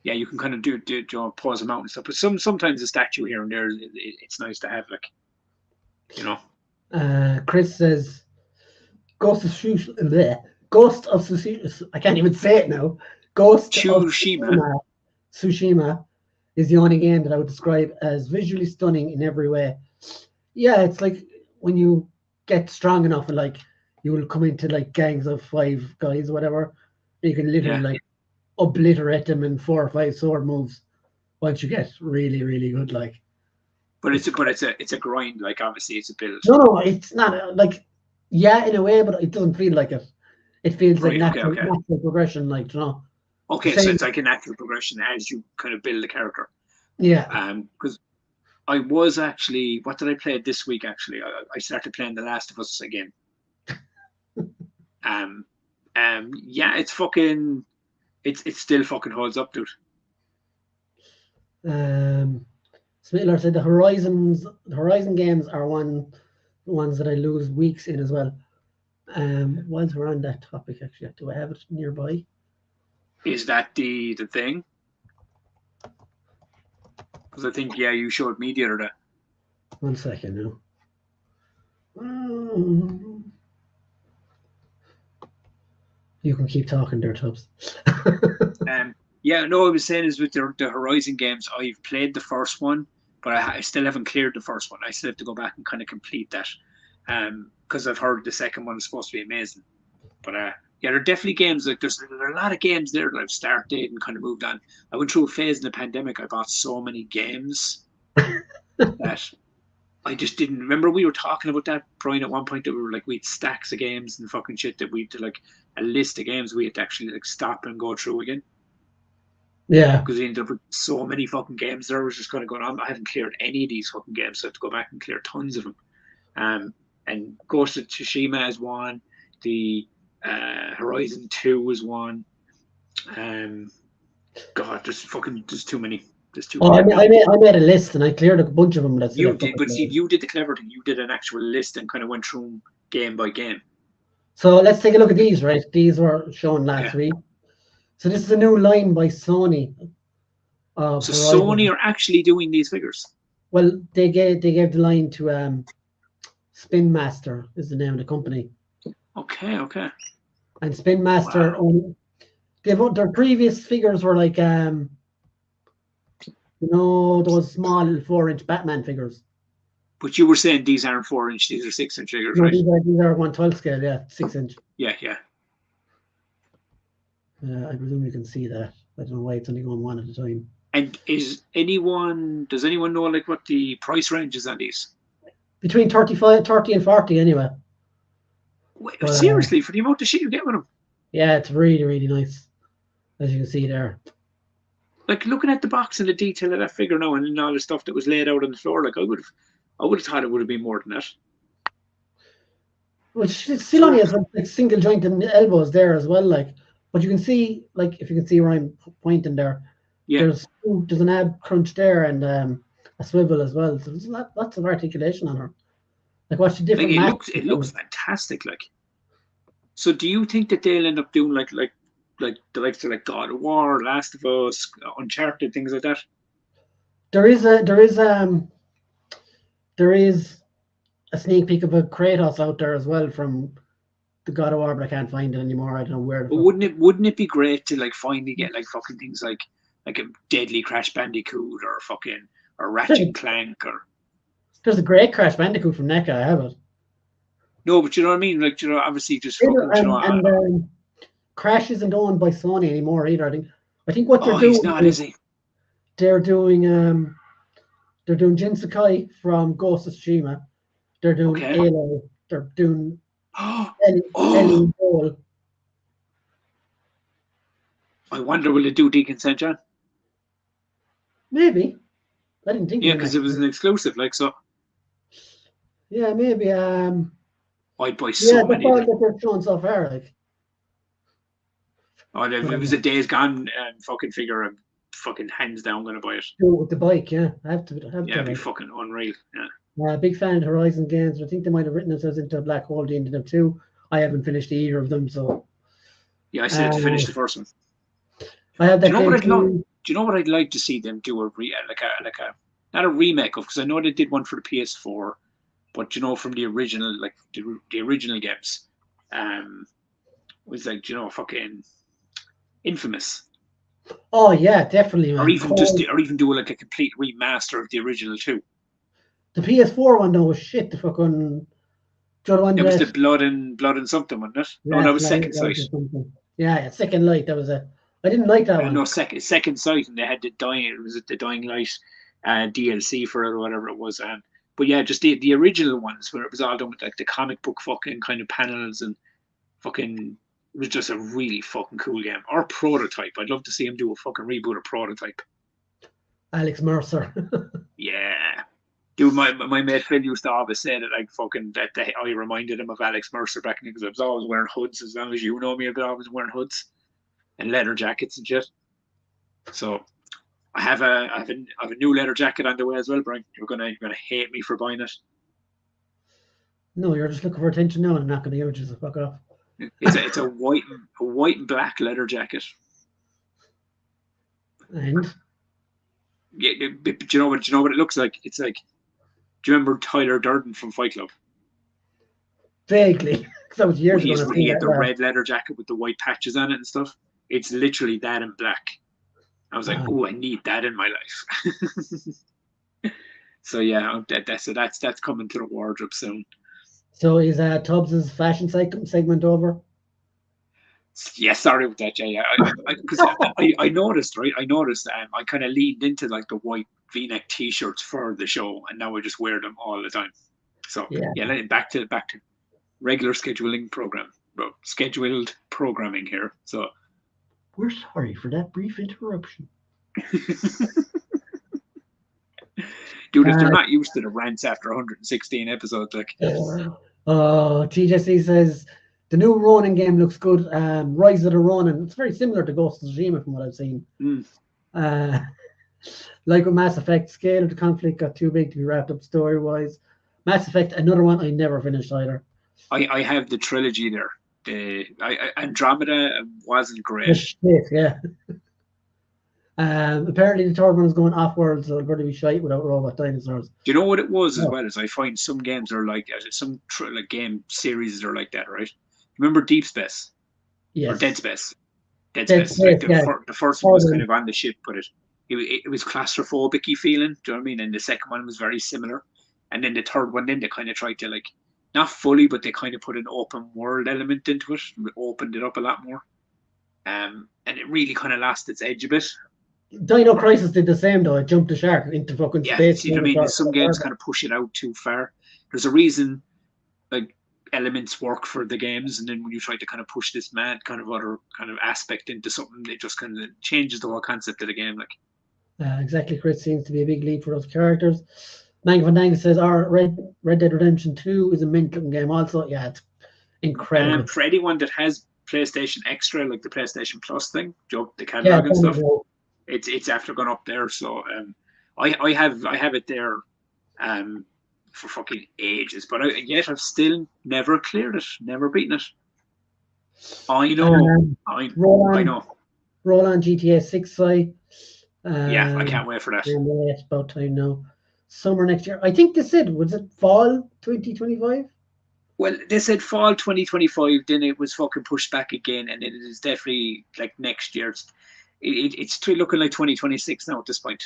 Yeah, you can kind of do pose them out and stuff. But sometimes a statue here and there, it's nice to have, like, you know. Chris says, Ghost of Tsushima. I can't even say it now. Ghost of Tsushima is the only game that I would describe as visually stunning in every way. Yeah, it's like when you get strong enough and like you will come into like gangs of 5 guys or whatever, you can literally like obliterate them in 4 or 5 sword moves once you get really, really good. Like, but it's a grind. Like, obviously, it's a build. No, it's not like, yeah, in a way, but it doesn't feel like it. It feels like natural progression, like, you know. Okay, so it's like a natural progression as you kind of build the character. Yeah. Because I was actually, what did I play this week? Actually, I started playing The Last of Us again. Yeah, it's fucking, it still fucking holds up, dude. Smittler said the Horizon games are ones that I lose weeks in as well. Whilst we're on that topic, actually, do I have it nearby? Is that the thing? Because I think, yeah, you showed me the other day. 1 second now. You can keep talking there, Tubbs. Yeah, no, I was saying is with the Horizon games, I've played the first one, but I still haven't cleared the first one. I still have to go back and kind of complete that. Because I've heard the second one is supposed to be amazing. But yeah, there are definitely games, like there are a lot of games there that I've started and kind of moved on. I went through a phase in the pandemic. I bought so many games that I just didn't remember. We were talking about that, Brian, at one point, that we were like, we had stacks of games and fucking shit that we had to, like, a list of games we had to actually like stop and go through again. Yeah. Because we ended up with so many fucking games there. I was just kind of going on. I haven't cleared any of these fucking games, so I have to go back and clear tons of them. And Ghost of Tsushima is one. The Horizon 2 was one. God, there's too many. There's too many. I made a list and I cleared a bunch of them. You did, but see, you did the clever thing. You did an actual list and kind of went through them game by game. So let's take a look at these, right? These were shown last week. So this is a new line by Sony. So Sony are actually doing these figures? Well, they gave the line to Spin Master is the name of the company. Okay. And Spin Master, their previous figures were like, those small 4-inch Batman figures. But you were saying these aren't 4-inch; these are 6-inch figures, right? These are 1/12 scale, yeah, 6-inch. Yeah. I presume you can see that. I don't know why it's only going one at a time. And does anyone know like what the price range is on these? Between 30 and 40 anyway. Wait, seriously, for the amount of shit you get with them? Yeah, it's really, really nice, as you can see there. Like, looking at the box and the detail of that figure now and all the stuff that was laid out on the floor, like I would have thought it would have been more than that. Which still only has like single jointed elbows there as well, like. But you can see, like, if you can see where I'm pointing there, there's an ab crunch there and a swivel as well. So there's lots of articulation on her. Like, watch the different. Like, it looks fantastic. Like, so do you think that they'll end up doing like the likes of like God of War, Last of Us, Uncharted, things like that? There is a sneak peek of a Kratos out there as well from the God of War, but I can't find it anymore. I don't know where. But wouldn't it be great to like finally get like fucking things like a Deadly Crash Bandicoot or fucking or Ratchet and Clank or. There's a great Crash Bandicoot from NECA. I have it. No, but you know what I mean. Like obviously just fucking. Crash isn't owned by Sony anymore either. I think what they're doing. He's not, is he? They're doing Jin Sakai from Ghost of Tsushima. They're doing Halo. They're doing Ellie Ball. I wonder will it do Deacon St. John? Maybe. I didn't think. Yeah, because it was an exclusive, like so. Yeah, maybe. I'd buy so many. Yeah, that they're showing so far, like. Oh, if it was a Days Gone fucking figure, I'm fucking hands down gonna buy it. Do it with the bike, yeah. I have to. It'd be fucking unreal. Yeah. Big fan of Horizon games. I think they might have written themselves into a black hole at the end of them too. I haven't finished either of them, so. Yeah, I still have to finish the first one. I have that. Do you know what I'd like to see them do not a remake of, because I know they did one for the PS4, but you know from the original, like the original games, was like fucking Infamous. Oh yeah, definitely, man. Or even do like a complete remaster of the original too. The PS4 one though was shit. The fucking. It was the blood and something, wasn't it? No, that was Second Sight. Yeah, Second Light. That was I didn't like that one. No, Second Sight, and they had the Dying Light DLC for it or whatever it was. But yeah, just the original ones where it was all done with like the comic book fucking kind of panels and fucking. It was just a really fucking cool game. Or Prototype. I'd love to see him do a fucking reboot of Prototype. Alex Mercer. Yeah. Dude, my mate Phil used to always say that I reminded him of Alex Mercer back then because I was always wearing hoods. As long as you know me, I've been always wearing hoods and leather jackets and shit. So I have a new leather jacket on the way as well, Brian. You're gonna hate me for buying it. No, you're just looking for attention now, and I'm not gonna give it. Just fuck off. It's a white and black leather jacket. And yeah, but do you know what it looks like? It's like, do you remember Tyler Durden from Fight Club? Vaguely, that was years ago. He had the red leather jacket with the white patches on it and stuff. It's literally that in black. I was like, oh, I need that in my life. So yeah, that's coming to the wardrobe soon. So is Tubbs' fashion segment over? Yeah, sorry about that. Yeah. Because I noticed, right? I kind of leaned into like the white V-neck T-shirts for the show, and now I just wear them all the time. So yeah, back to regular scheduled programming here. So we're sorry for that brief interruption. Dude, if they're not used to the rants after 116 episodes, like. TJC says the new Ronin game looks good. Rise of the Ronin. It's very similar to Ghost of Tsushima from what I've seen. Like with Mass Effect, scale of the conflict got too big to be wrapped up story-wise. Mass Effect, another one I never finished either. I have the trilogy there. Andromeda wasn't great. Yeah. Apparently the third one is going off-world, so it'll probably be shite without robot dinosaurs. Do you know what it was as well? As I find some games are like some game series are like that, right? Remember Deep Space? Yes. Or Dead Space? The first one was kind of on the ship, but it was claustrophobic-y feeling. Do you know what I mean? And the second one was very similar. And then the third one, then they kind of tried to like, not fully, but they kind of put an open world element into it. Opened it up a lot more. And it really kind of lost its edge a bit. Dino Crisis did the same though. It jumped the shark into fucking space. See what I mean? Some games kind of push it out too far. There's a reason like elements work for the games, and then when you try to kind of push this mad kind of other kind of aspect into something, it just kind of changes the whole concept of the game. Like exactly, Chris seems to be a big leap for those characters. Mang Van Dang says our Red Dead Redemption 2 is a mint-looking game also. Yeah, it's incredible. For anyone that has PlayStation Extra, like the PlayStation Plus thing, the catalog and stuff. It's after gone up there, so I have it there for fucking ages, but yet I've still never cleared it, never beaten it. I know, I know. Roll on GTA 6 side. Yeah, I can't wait for that. It's about time now. Summer next year. I think they said, was it fall 2025? Well, they said fall 2025, then it was fucking pushed back again, and it is definitely like next year. It's looking like 2026 now at this point.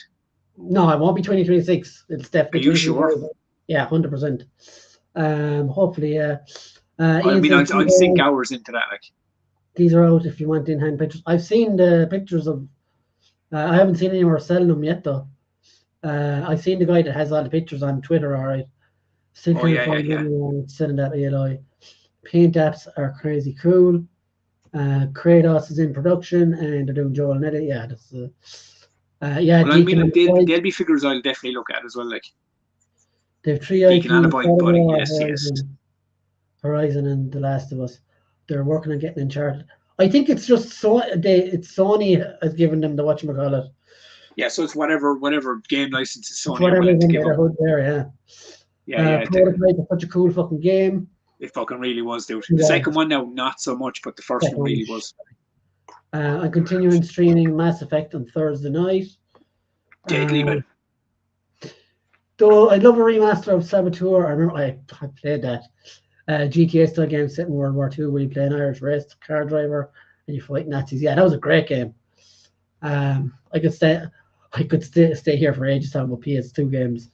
No, it won't be 2026. It's definitely Are you 2025. sure? Yeah, 100%. Hopefully, yeah. I Ian mean, says I'd sink hours into that. Like, these are out if you want in-hand pictures. I've seen the pictures of. I haven't seen anyone selling them yet, though. I've seen the guy that has all the pictures on Twitter. All right, still oh can't yeah, find yeah. anyone selling that ALI. Paint apps are crazy cool. Kratos is in production and they're doing Joel and Eddie. Yeah, that's yeah. Well, I mean, Deacon and like, the Void. they'll be figures I'll definitely look at as well. Like They've three Deacon and a IPs: Boy, God of buddy. War, Yes, yes. Horizon, and The Last of Us. They're working on getting Uncharted. I think it's just it's Sony has given them the whatchamacallit. Yeah, so it's whatever game licenses It's Sony are whatever willing is to under give the them. hood there, yeah. Yeah. Prototype is such a cool fucking game. It fucking really was, dude. The Yeah. second one now, not so much, but the first one really was. I'm continuing streaming Mass Effect on Thursday night. Deadly, man. Though I'd love a remaster of Saboteur. I remember I played that. GTA style game set in World War II where you play an Irish race car driver and you fight Nazis. Yeah, that was a great game. I could stay here for ages talking about PS2 games.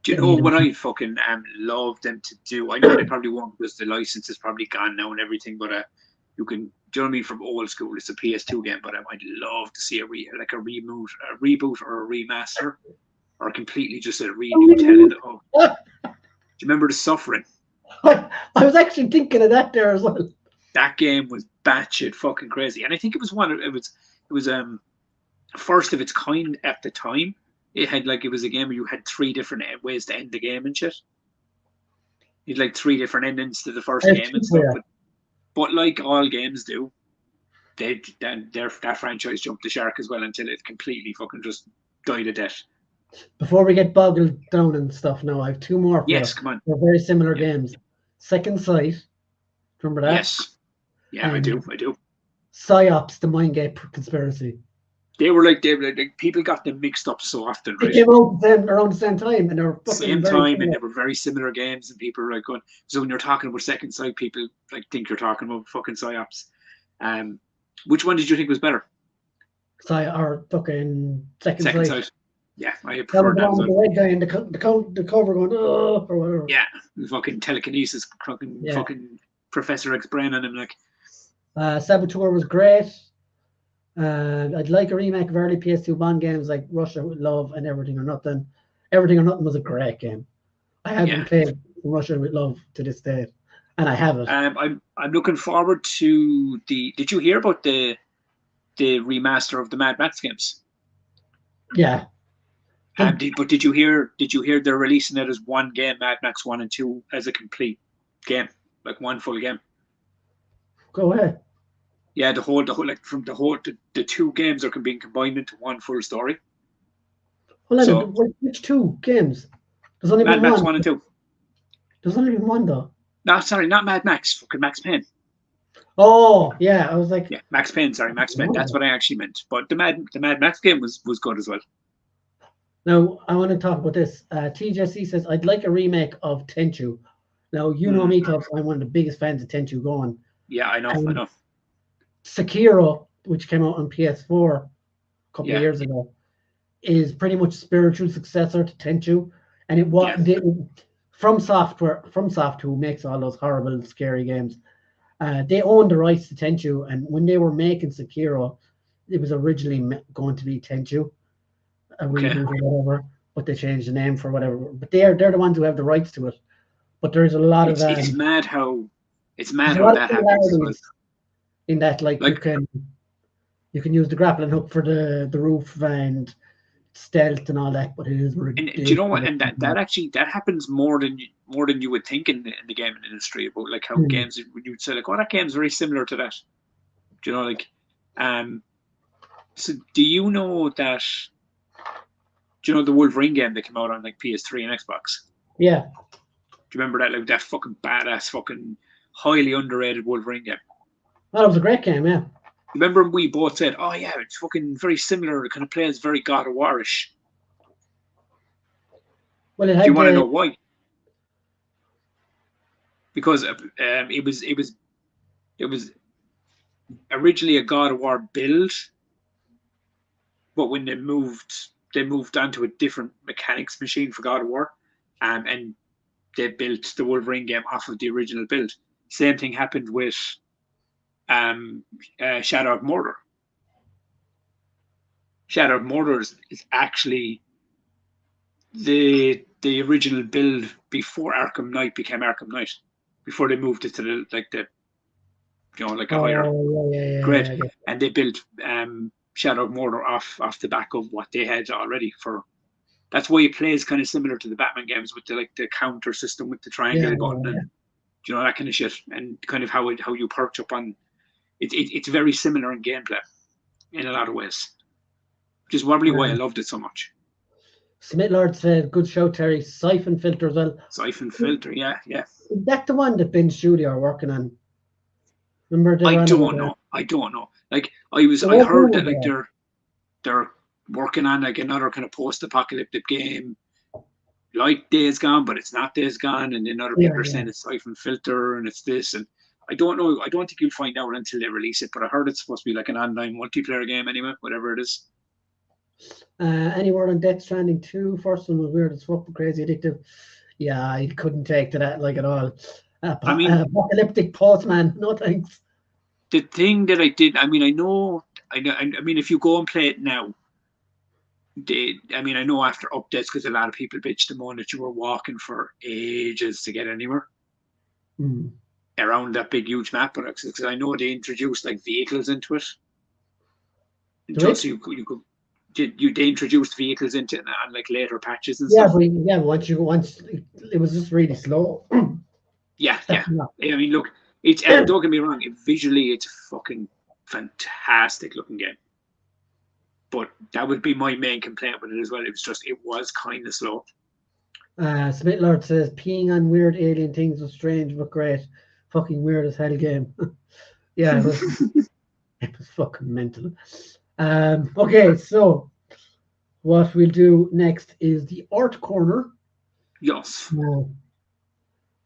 Do you know what I fucking love them to do? I know they probably won't because the license is probably gone now and everything, but you can, do you know what I mean, from old school, it's a PS2 game, but I'd love to see a reboot or a remaster, or completely just a renew telling of. Do you remember The Suffering? I was actually thinking of that there as well. That game was batshit fucking crazy, and I think it was first of its kind at the time. It had it was a game where you had 3 different ways to end the game and shit. You had 3 different endings to the first game and stuff. But like all games do, that franchise jumped the shark as well until it completely fucking just died a death. Before we get boggled down and stuff, now I have 2 more. Yes, come on. They're very similar games. Second Sight, remember that? Yes. Yeah, I do. PsyOps, the Mindgate conspiracy. They were like people got them mixed up so often. They came out around the same time, and they were and they were very similar games, and people were going. So when you're talking about Second Sight, people think you're talking about fucking PsyOps. Which one did you think was better? Fucking Second Sight. Yeah, I prefer that. The red guy in the cover going or whatever. Yeah, fucking telekinesis, fucking Professor X brain on him Saboteur was great. I'd like a remake of early PS2 Bond games like Russia with Love and Everything or Nothing. Everything or Nothing was a great game. I haven't played Russia with Love to this day, and I haven't. I'm looking forward to the. Did you hear about the remaster of the Mad Max games? Yeah. But did you hear they're releasing it as one game, Mad Max 1 and 2, as a complete game, like one full game? Go ahead. Yeah, the 2 games are being combined into one full story. Well, which 2 games? There's only Mad Max 1 and 2. There's only been one though. No, sorry, not Mad Max. Fucking Max Payne. Oh yeah, I was like. Yeah, Max Payne. Sorry, Max Payne. That's what I actually meant. But the Mad Max game was good as well. Now I want to talk about this. TJC says I'd like a remake of Tenchu. Now you know me, Tubbs. I'm one of the biggest fans of Tenchu going. Yeah, I know. Sekiro, which came out on PS4 a couple of years ago, is pretty much spiritual successor to Tenchu, and it was From Soft, who makes all those horrible, scary games. They owned the rights to Tenchu, and when they were making Sekiro, it was originally going to be Tenchu, a reboot or whatever, but they changed the name for whatever. But they're the ones who have the rights to it. But there's a lot of it's mad how that happens. In that, you can use the grappling hook for the roof and stealth and all that, but it is ridiculous. And do you know what? And that happens more than you would think in the gaming industry, about how games, when you'd say that game's very similar to that. Do you know so do you know that? Do you know the Wolverine game that came out on PS3 and Xbox? Yeah. Do you remember that that fucking badass, fucking highly underrated Wolverine game? Oh, that was a great game, yeah. Remember we both said, "Oh yeah, it's fucking very similar. It kind of plays very God of War-ish." Well, do you want to know why? because it was originally a God of War build, but when they moved on to a different mechanics machine for God of War, and they built the Wolverine game off of the original build. Same thing happened with Shadow of Mordor. Shadow of Mordor is actually the original build before Arkham Knight became Arkham Knight, before they moved it to the like a higher grade, and they built Shadow of Mordor off the back of what they had already for. That's why it plays kind of similar to the Batman games with the counter system with the triangle button and that kind of shit, and kind of how you perch up on it. It's very similar in gameplay in a lot of ways, which is probably why I loved it so much. Smitlord said, "Good show, Terry. Siphon filter as well." Siphon filter, yeah. Is that the one that Ben Studio are working on? Remember, I don't know. Like I heard that like they're working on like another kind of post-apocalyptic game, like Days Gone, but it's not Days Gone, and then other people are saying it's Siphon Filter and it's this, and I don't know. I don't think you'll find out until they release it, but I heard it's supposed to be like an online multiplayer game anyway, whatever it is. Any word on Death Stranding 2? First one was weird as fuck, but crazy addictive. Yeah, I couldn't take to that like at all. I mean, apocalyptic postman, no thanks. The thing that I did, I mean, I mean, if you go and play it now, I know after updates, because a lot of people bitched and moaned that you were walking for ages to get anywhere around that big huge map, but because I know they introduced like vehicles into it, just so you could. They introduced vehicles into it on like later patches and stuff. Once it was just really slow. yeah. I mean, look, don't get me wrong. Visually, it's a fucking fantastic looking game. But that would be my main complaint with it as well. It was kind of slow. Smitlord says, "Peeing on weird alien things was strange but great. Fucking weird as hell game." Yeah, it was fucking mental. Okay, so what we'll do next is the art corner. Yes.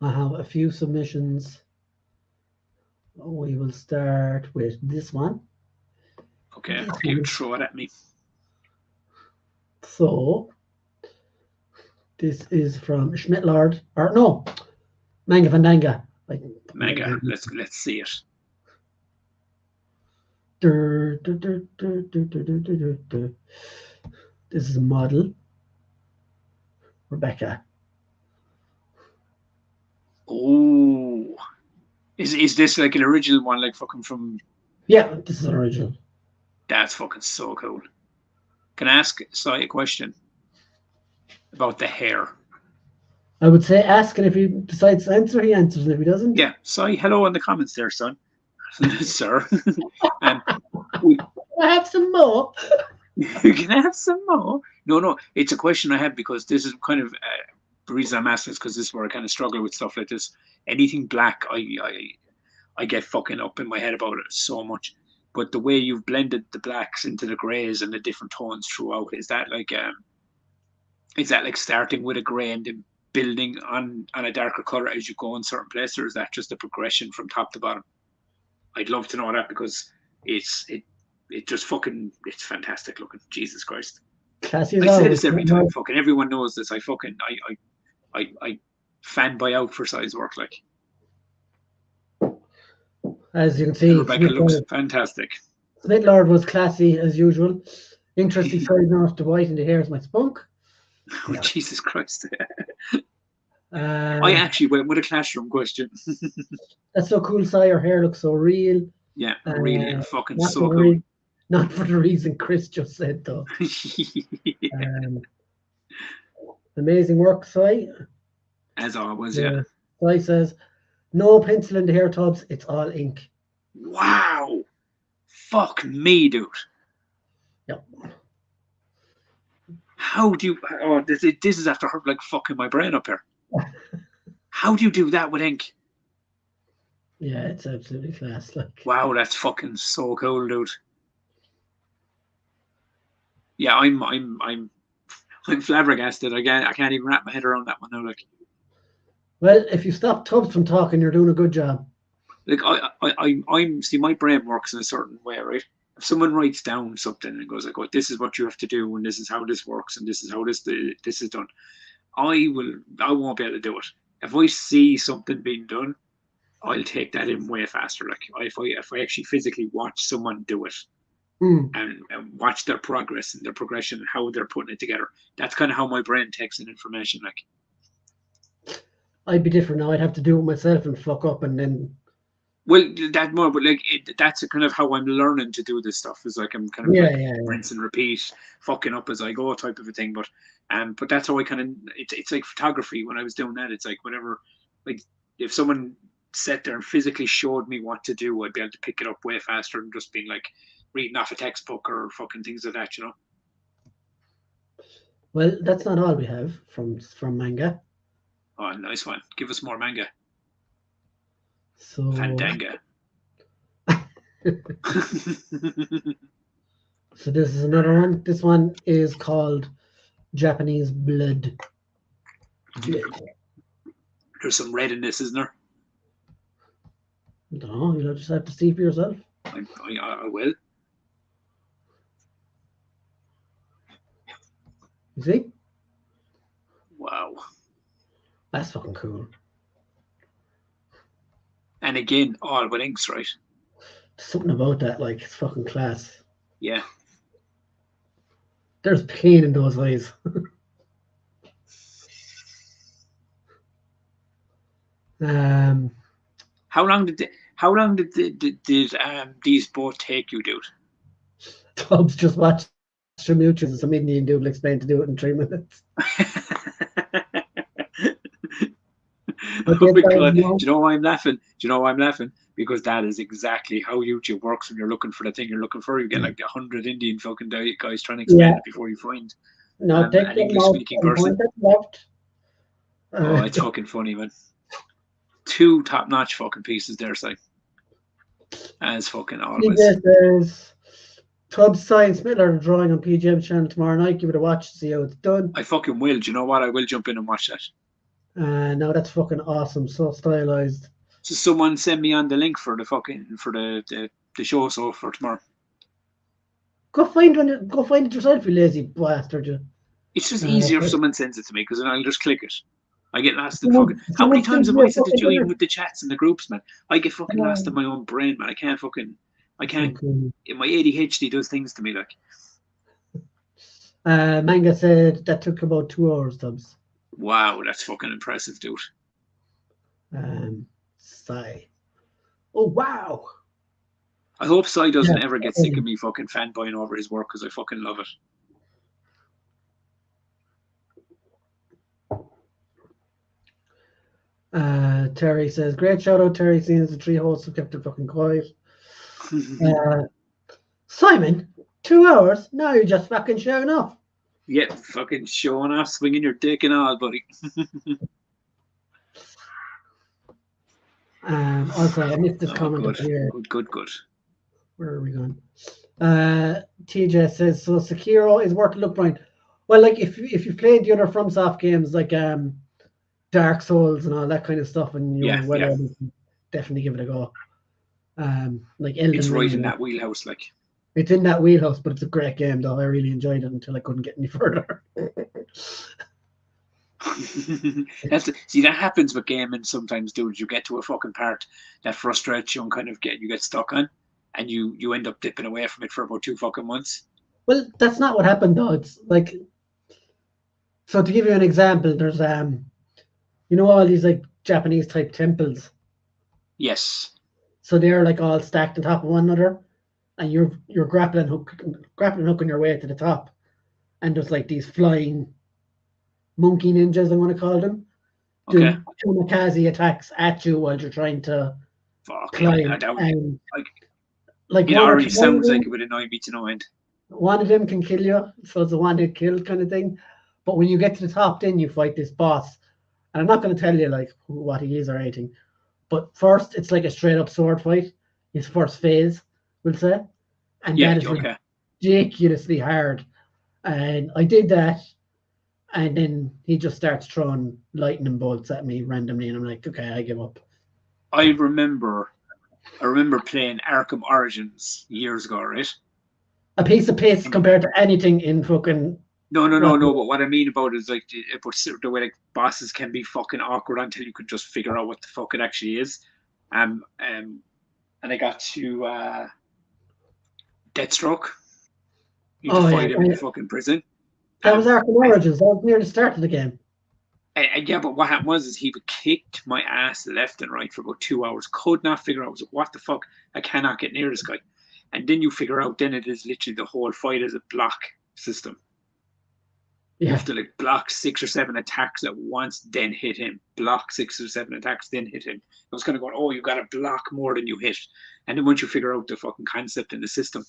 I have a few submissions. We will start with this one. Okay, you throw it at me. So this is from Schmitlord, or no, Manga Fandanga. Manga, let's see it. This is a model. Rebecca. Oh, is this like an original one, like fucking from? Yeah, this is an original. That's fucking so cool. Can I ask Si a question about the hair? I would say ask, and if he decides to answer, he answers, and if he doesn't, yeah. Si, hello in the comments there, son. Sir. Can I have some more? Can I have some more? No, it's a question I have because this is kind of the reason I'm asking is because this is where I kind of struggle with stuff like this. Anything black, I get fucking up in my head about it so much. But the way you've blended the blacks into the greys and the different tones throughout, is that like starting with a grey and then building on a darker color as you go in certain places, or is that just a progression from top to bottom? I'd love to know that because it's fantastic looking. Jesus Christ. Classy I say this every time. Fucking everyone knows this. I fanboy out for size work. Like, as you can see, Rebecca looks fantastic. Smitlord was classy as usual. Interesting side note, the white in the hair is my spunk. Oh, yeah. Jesus Christ. I actually went with a classroom question. That's so cool, Si. Your hair looks so real. Yeah, really fucking so cool. Not for the reason Chris just said, though. Amazing work, Si. As always, yeah. Si says, no pencil in the hair tubs, it's all ink. Wow. Fuck me, dude. Yep. How do you... Oh, this is after her, like, fucking my brain up here. How do you do that with ink? Yeah, it's absolutely class. Like, wow, that's fucking so cool, dude. Yeah, I'm flabbergasted. I can't even wrap my head around that one now. Like, Well, if you stop Tubbs from talking, you're doing a good job. Like I'm see, my brain works in a certain way, right? If someone writes down something and goes like, "Oh, this is what you have to do, and this is how this works, and this is how this is done," I won't be able to do it. If I see something being done, I'll take that in way faster. Like if I actually physically watch someone do it Hmm. and watch their progress and their progression and how they're putting it together, that's kind of how my brain takes in information. Like, I'd be different now. I'd have to do it myself and fuck up, and then well, that more, but like that's kind of how I'm learning to do this stuff. Is like I'm kind of yeah, like yeah, yeah. rinse and repeat, fucking up as I go, type of a thing. But that's how I kind of it's like photography. When I was doing that, it's like whenever, like if someone sat there and physically showed me what to do, I'd be able to pick it up way faster than just being like reading off a textbook or fucking things like that. You know? Well, that's not all we have from manga. Oh, nice one. Give us more manga. So, Fandanga. so this is another one. This one is called Japanese Blood. There's some red in this, isn't there? I don't know. You'll just have to see for yourself. I will. You see? Wow. That's fucking cool. And again, all with inks, right? Something about that, like, it's fucking class. Yeah. There's pain in those eyes. um, How long did these both take you, dude? Tubbs just watched some YouTube and some Indian dude will explain to do it in 3 minutes. Oh my God. Do you know why I'm laughing? Do you know why I'm laughing? Because that is exactly how YouTube works when you're looking for the thing you're looking for. You get like 100 Indian fucking guys trying to explain it before you find No, take an them English out speaking and person. point at the left. Oh, it's fucking funny, man. 2 top-notch fucking pieces there, so as fucking always. There's Tubbs Science Miller drawing on PGM channel tomorrow night. Give it a watch to see how it's done. I fucking will. Do you know what? I will jump in and watch that. No, that's fucking awesome. So stylized. So someone send me on the link for the fucking for the show so for tomorrow. Go find it yourself, you lazy bastard. You. It's just easier if someone sends it to me because then I'll just click it. I get lost in fucking. How many times have I said to you even with the chats and the groups, man? I get fucking lost in my own brain, man. I can't. My ADHD does things to me, like. Manga said that took about 2 hours, Tubbs. Wow, that's fucking impressive, dude. Sai. Oh wow. I hope Sai doesn't ever get sick of me fucking fanboying over his work because I fucking love it. Terry says, great shout out, Terry, seeing as the 3 hosts have kept it fucking quiet. Simon, 2 hours? Now you're just fucking showing off. Yeah, fucking showing off, swinging your dick and all, buddy. Also, I missed this comment good. here. Good. Where are we going? TJ says, so Sekiro is worth a look, Brian. Well, like if you've played the other FromSoft games like Dark Souls and all that kind of stuff, and you're definitely give it a go. Like Elden it's right Ring, in that wheelhouse, like. It's in that wheelhouse, but it's a great game, though. I really enjoyed it until I couldn't get any further. See, that happens with gaming sometimes, dude. You get to a fucking part that frustrates you and kind of you get stuck on, and you end up dipping away from it for about 2 fucking months. Well, that's not what happened, though. It's like, so to give you an example, there's all these like Japanese type temples. Yes. So they're like all stacked on top of one another, and you're grappling hooking your way to the top, and there's like these flying monkey ninjas, I'm going to call them, doing kamikaze attacks at you while you're trying to climb. It already sounds like it would annoy me to no end. One of them can kill you, so it's a one-hit kill kind of thing. But when you get to the top, then you fight this boss, and I'm not going to tell you like what he is or anything. But first, it's like a straight-up sword fight. His first phase, we'll say, and that is ridiculously hard. And I did that. And then he just starts throwing lightning bolts at me randomly, and I'm like, okay, I give up. I remember playing Arkham Origins years ago, right? A piece of piss compared to anything in fucking. No. But what I mean about it is like the way like bosses can be fucking awkward until you can just figure out what the fuck it actually is. And I got to Deathstroke. You had to fight him in the fucking prison. That was Arkham Origins. That was near the start of the game. And yeah, but what happened was he kicked my ass left and right for about 2 hours. Could not figure out, what the fuck? I cannot get near this guy. And then you figure out, then it is literally the whole fight is a block system. You have to like block 6 or 7 attacks at once, then hit him. Block 6 or 7 attacks, then hit him. I was kind of going, oh, you got to block more than you hit. And then once you figure out the fucking concept in the system,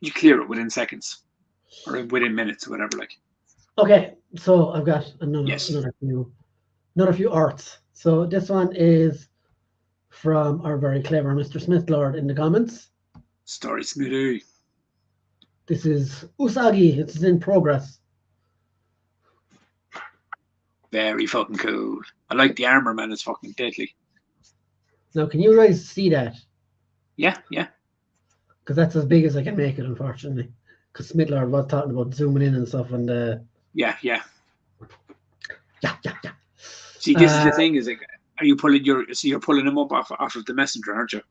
you clear it within seconds or within minutes or whatever. Like. Okay, so I've got another few arts. So this one is from our very clever Mr. Smith Lord in the comments. Story Smithy. This is Usagi. It's in progress. Very fucking cool. I like the armor, man. It's fucking deadly. Now, can you guys see that? Yeah. Because that's as big as I can make it, unfortunately. Because Smith Lord was talking about zooming in and stuff, and Yeah. Yeah. See, this is the thing: is like, are you pulling you're pulling them up off of the messenger, aren't you?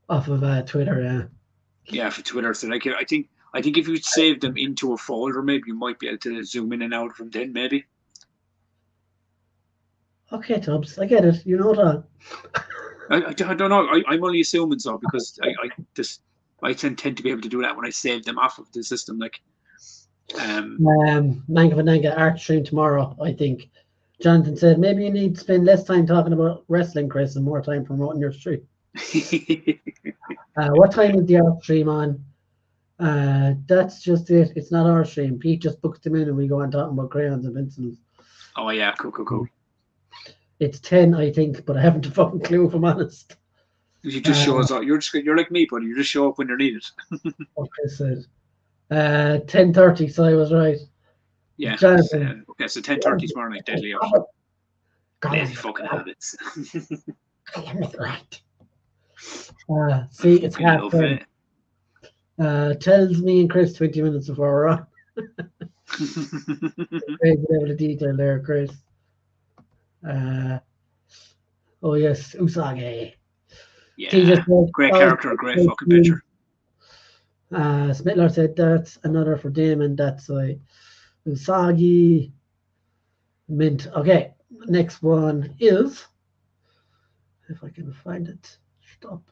Off of Twitter, yeah. Yeah, for Twitter. So like, I think if you save them into a folder, maybe you might be able to zoom in and out from then, maybe. Okay, Tubbs, I get it. You know that. I don't know. I'm only assuming so because I tend to be able to do that when I save them off of the system. Like, Manga art stream tomorrow. I think Jonathan said maybe you need to spend less time talking about wrestling, Chris, and more time promoting your stream. What time is the art stream on? That's just it. It's not our stream. Pete just books them in, and we go on talking about crayons and pencils. Oh yeah, cool. It's 10, I think, but I haven't a fucking clue if I'm honest. You just show us up. You're like me, buddy. You just show up when you're needed. Okay, said 10:30, so I was right. Yeah. Jonathan. Okay, so 10:30 tomorrow night. Deadly out. Lazy fucking habits. Right. See, it's half 10. Tells me and Chris 20 minutes before we're on. Great level of detail there, Chris. Oh yes, Usagi. Yeah, great character, great fucking picture. Smitler said that's another for Damon. That's like Usagi. Mint. Okay, next one is, if I can find it. Stop.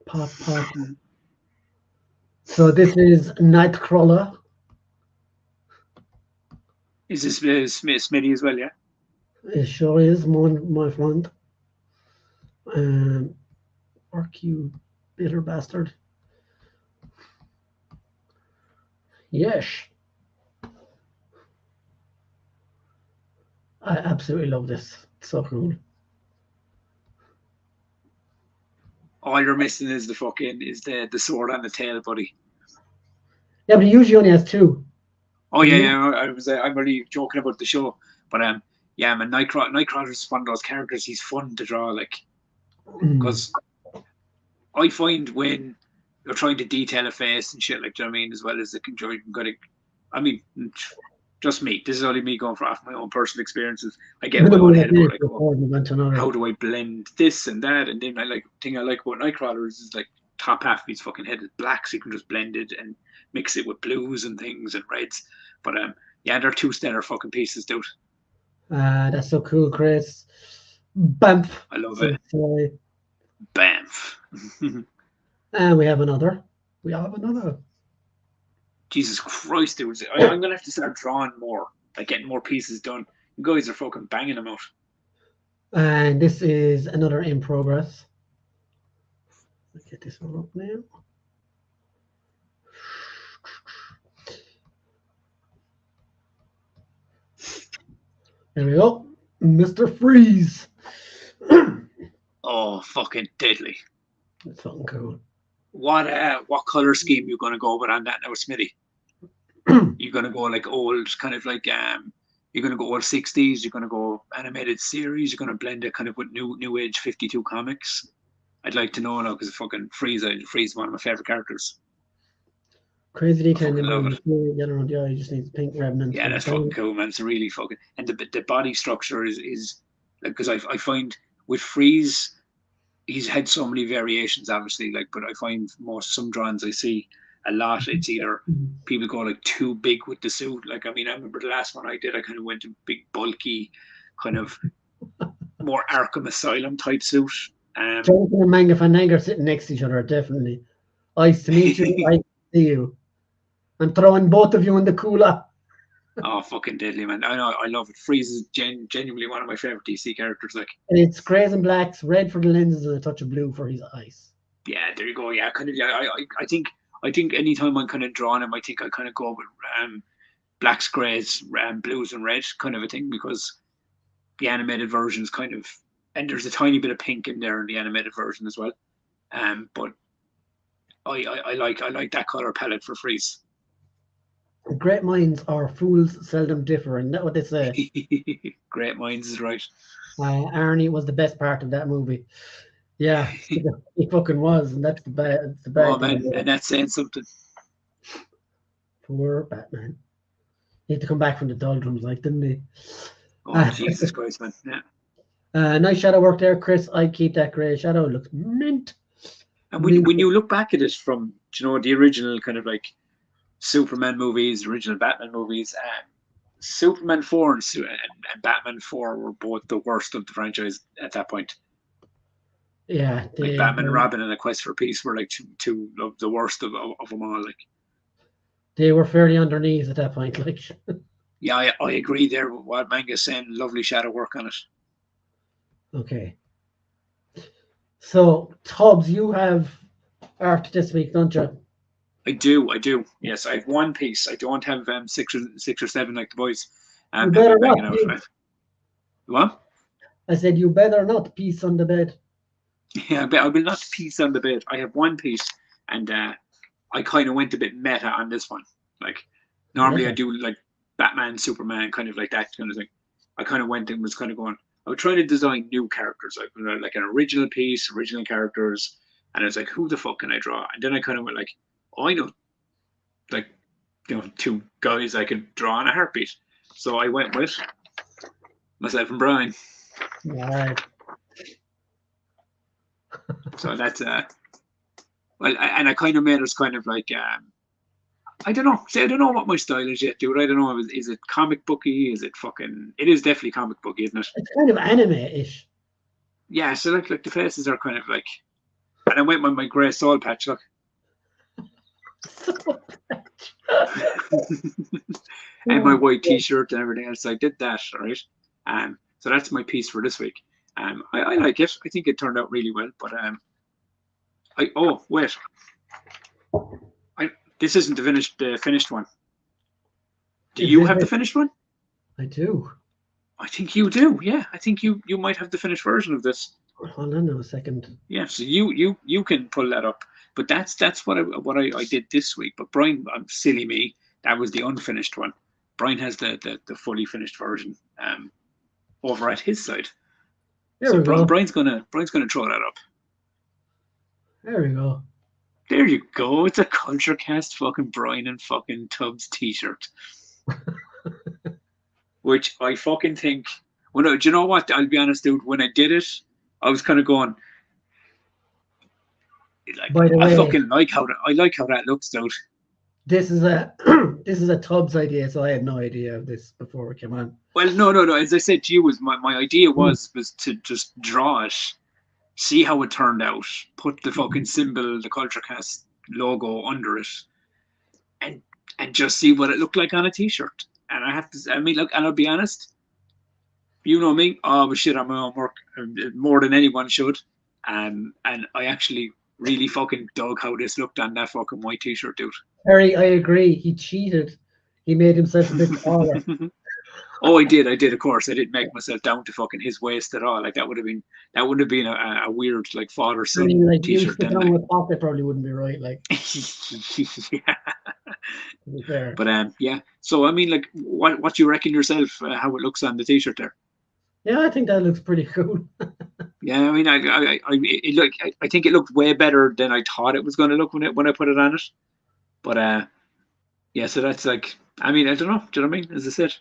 Pop. So this is Nightcrawler. Is this Smitty as well? Yeah. It sure is, my friend. Fuck you, bitter bastard. Yes. I absolutely love this. It's so cool. All you're missing is the sword on the tail, buddy. Yeah, but he usually only has 2. Oh yeah. I'm really joking about the show, but yeah, man, Nightcrawler is one of those characters. He's fun to draw, like, because I find when you're trying to detail a face and shit, like, do you know what I mean, as well as the I mean, just me. This is only me going off my own personal experiences. I get my own head about like, how do I blend this and that, and then thing I like about Nightcrawler is like top half of his fucking head is black, so you can just blend it and mix it with blues and things and reds. But yeah, they're 2 stellar fucking pieces, dude. That's so cool, Chris. Bamf. I love it. Sorry. Bamf. And we have another. Jesus Christ, dude. I'm going to have to start drawing more, like getting more pieces done. You guys are fucking banging them out. And this is another in progress. Let's get this one up now. There we go. Mr. Freeze. Oh, fucking deadly. That's fucking cool. what color scheme you gonna go with on that now, Smitty? You're gonna go like old, kind of like you're gonna go old 60s. You're gonna go animated series. You're gonna blend it kind of with new age 52 comics. I'd like to know now because fucking Freeze is one of my favorite characters. Crazy I detail in fucking the love mind. it. Get around the eye. You just need pink remnants. Yeah, For the that's fucking time. cool, man. It's really fucking, and the body structure is like, because I find with Freeze, he's had so many variations, obviously. Like, but I find some drawings I see a lot. It's either people go like too big with the suit. Like, I mean, I remember the last one I did. I kind of went to big, bulky, kind of more Arkham Asylum type suit. Jonathan and Manga Fandango are sitting next to each other, definitely. Nice to meet you. I see you. I'm throwing both of you in the cooler. Oh, fucking deadly, man! I know, I love it. Freeze is genuinely one of my favorite DC characters. Like, And it's grays and blacks, red for the lenses, and a touch of blue for his eyes. yeah, there you go. Yeah, kind of. Yeah, I think anytime I'm kind of drawing him, I think I kind of go with blacks, greys, blues, and red kind of a thing, because the animated version is kind of, and there's a tiny bit of pink in there in the animated version as well. But I like that color palette for Freeze. Great minds or fools seldom differ, and that's what they say. Great minds is right. Arnie was the best part of that movie. Yeah, he fucking was, and that's the Oh bad thing man, about and it. that's saying something. Poor Batman. He had to come back from the doldrums, like, didn't he? Oh Jesus Christ, man. Yeah. Nice shadow work there, Chris. I keep that grey shadow. It looks mint. And mint. when you look back at it from, you know, the original kind of like Superman movies, original Batman movies, Superman 4 and Batman 4 were both the worst of the franchise at that point. Yeah, Like Batman and Robin and A Quest for Peace were like two of the worst of them all. Like, they were fairly underneath at that point. Like, yeah, I agree there with what Manga's saying. Lovely shadow work on it. okay. So, Tubbs, you have art this week, don't you? I do. Yes, I have one piece. I don't have six or seven like the boys You have better been banging not. out. What? I said you better not piece on the bed. Yeah, I will not piece on the bed. I have one piece, and I kind of went a bit meta on this one. Like, normally I do like Batman, Superman, kind of like that kind of thing. I kind of went and was kind of going, I was trying to design new characters, like an original piece, original characters, and I was like, who the fuck can I draw? And then I kind of went like, oh, I know, like, you know, two guys I could draw in a heartbeat. So I went with myself and Brian. All right. So that's well, and I kind of made us kind of like I don't know. See, I don't know what my style is yet, dude. I don't know. Is it comic booky? Is it fucking? It is definitely comic booky, isn't it? It's kind of anime-ish. Yeah. So like the faces are kind of like, and I went with my grey soul patch. Look. And my white T-shirt and everything else. I did that, right? So that's my piece for this week. I like it. I think it turned out really well. But wait, this isn't the finished one. Do you have the finished one? I do. I think you do. Yeah, I think you might have the finished version of this. Hold on a second. Yeah, so you can pull that up. But that's what I did this week. But Brian, silly me, that was the unfinished one. Brian has the fully finished version over at his side. There we go. Brian's gonna throw that up. There we go. There you go. It's a Culture Cast fucking Brian and fucking Tubbs T-shirt. Which I fucking think. Do you know what? I'll be honest, dude. When I did it, I was kind of going. Like, By the way, I fucking like how that looks, dude. This is a this is a Tubbs idea, so I had no idea of this before we came on. Well, no. As I said to you, was my idea was to just draw it, see how it turned out, put the fucking symbol, the Culture Cast logo under it, and just see what it looked like on a T-shirt. And look, and I'll be honest, you know me, but shit, I'm my own work more than anyone should, and I actually really fucking dug how this looked on that fucking white T-shirt, dude. Harry, I agree. He cheated. He made himself a bit taller. Oh, I did, of course. I didn't make myself down to fucking his waist at all. Like that wouldn't have been a weird like father I son mean, like you t-shirt sit then. down Like, with pocket probably wouldn't be right. Like, yeah. to be fair. But yeah. So I mean, like, what do you reckon yourself? How it looks on the t-shirt there? Yeah, I think that looks pretty cool. Yeah, I mean, I think it looked way better than I thought it was going to look when I put it on it. But yeah. So that's like, I mean, I don't know. Do you know what I mean? As I said,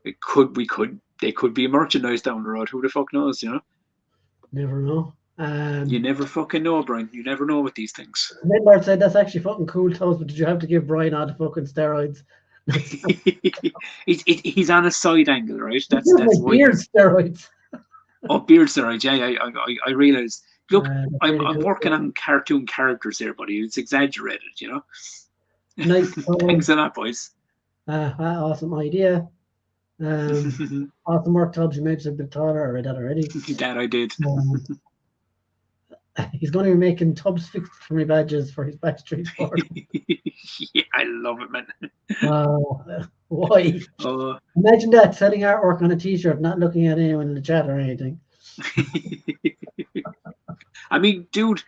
they could be merchandise down the road. Who the fuck knows? You know. Never know. You never fucking know, Brian. You never know with these things. Midbard said that's actually fucking cool, Toes, but did you have to give Brian all the fucking steroids? He's on a side angle, right? That's That's like why. beard steroids. Oh, beard steroids. Yeah, I realize. Look, I'm Really cool. working on cartoon characters here, buddy. It's exaggerated, you know. Nice. Thanks a lot, boys. Awesome idea. Awesome work, Tubbs. You made us a bit taller. I read that already. That I did. He's going to be making Tubbs fixed for me badges for his Backstreet Boys. Yeah, I love it, man. Why? Imagine that, selling artwork on a t-shirt, not looking at anyone in the chat or anything. I mean, dude,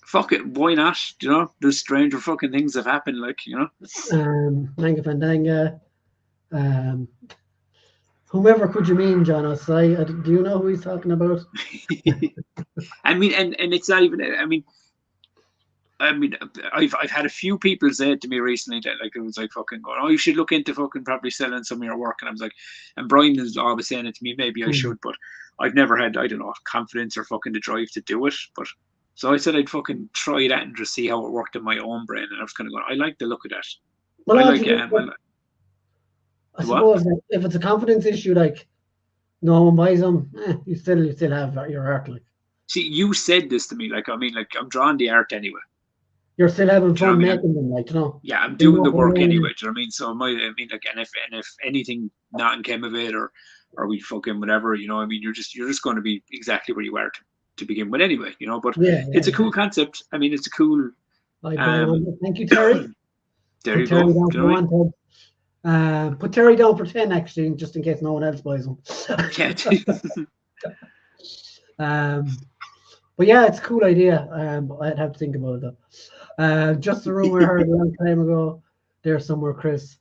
fuck it, why not? You know, there's stranger fucking things have happened, like, you know. Manga Fandanga. Whomever could you mean, John Osai? Do you know who he's talking about? I mean, and it's not even. I mean, I've had a few people say it to me recently that like it was like fucking going, oh, you should look into fucking probably selling some of your work, and I was like, and Brian is always saying it to me, maybe I should, but I've never had, I don't know, confidence or fucking the drive to do it. But so I said I'd fucking try that and just see how it worked in my own brain, and I was kind of going, I like the look of that. Well, I like it. I suppose like, if it's a confidence issue, like no one buys them, you still have your art. Like, see, you said this to me, like I mean, like I'm drawing the art anyway. You're still having fun making them, like, you know. Yeah, I'm doing the work anyway. Do you know what I mean? So I mean, like, and if anything nothing came of it, or we fucking whatever, you know, I mean, you're just going to be exactly where you are to begin with anyway, you know. But it's a cool concept. I mean, it's a cool. Thank you, Terry. There you go. Put Terry down for 10, actually, just in case no one else buys them. Yeah. But yeah, it's a cool idea. I'd have to think about it though. Just a rumor I heard a long time ago. There's somewhere, Chris.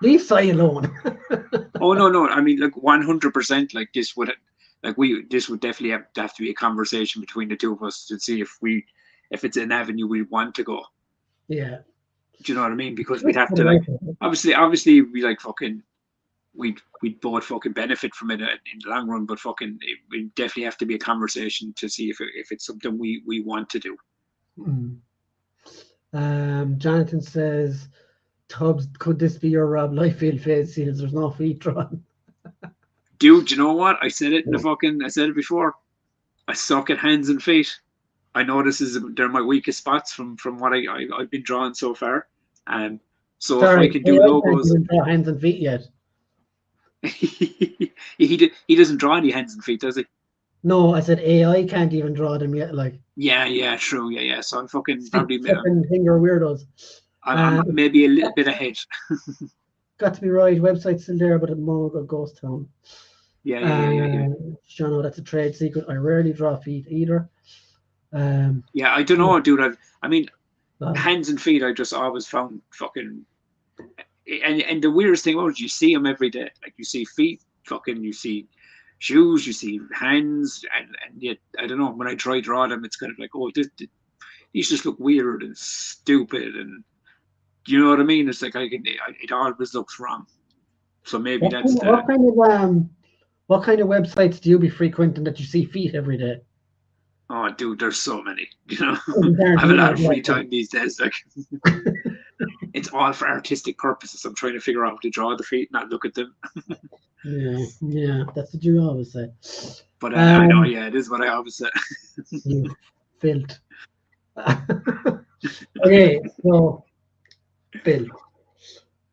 Leave Sai alone. Oh no! I mean, like 100%. Like this would definitely have to be a conversation between the two of us to see if it's an avenue we want to go. Yeah. Do you know what I mean? Because we'd have to like obviously we like fucking we'd both fucking benefit from it in the long run, but fucking it definitely have to be a conversation to see if it's something we want to do. Jonathan says, Tubbs, could this be your Rob Liefeld face seals? There's no feet drawn. Dude, you know what? I said it I said it before. I suck at hands and feet. I know they're my weakest spots from what I've been drawing so far. So if I can do logos, didn't draw hands and feet yet. he doesn't draw any hands and feet, does he? No, I said AI can't even draw them yet. Like, yeah, true, yeah. So I'm fucking probably finger weirdos. I'm maybe a little bit ahead. Got to be right. Website's still there, but at the moment got ghost town. Yeah. Jono, that's a trade secret. I rarely draw feet either. Yeah, I don't know, dude. I mean, hands and feet, I just always found fucking. And the weirdest thing was, you see them every day. Like you see feet, fucking, you see shoes, you see hands, and yet I don't know. When I try to draw them, it's kind of like, oh, these just look weird and stupid, and you know what I mean. It's like it always looks wrong. So maybe what kind of websites do you be frequenting that you see feet every day? Oh, dude, there's so many. You know, I have a lot of free time these days. Like, it's all for artistic purposes. I'm trying to figure out how to draw the feet, not look at them. yeah, that's what you always say. But I know, yeah, it is what I always say. You filth. Okay, so Bill,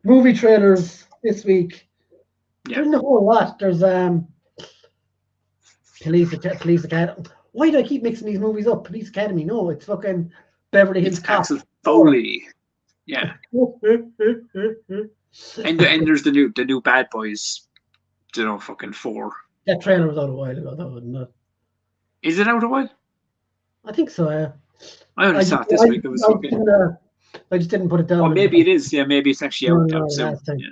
movie trailers this week. Yeah. There's a whole lot. There's Police Academy. Why do I keep mixing these movies up? Police Academy. No, it's fucking Beverly Hills Cop. Axel Foley. Yeah. And there's the new Bad Boys, fucking 4. That trailer was out a while ago, though, wasn't it? Is it out a while? I think so. Yeah. I only saw it this week. It was fucking. I just didn't put it down. Oh, maybe it is. Yeah, maybe it's actually out soon. last time. Yeah.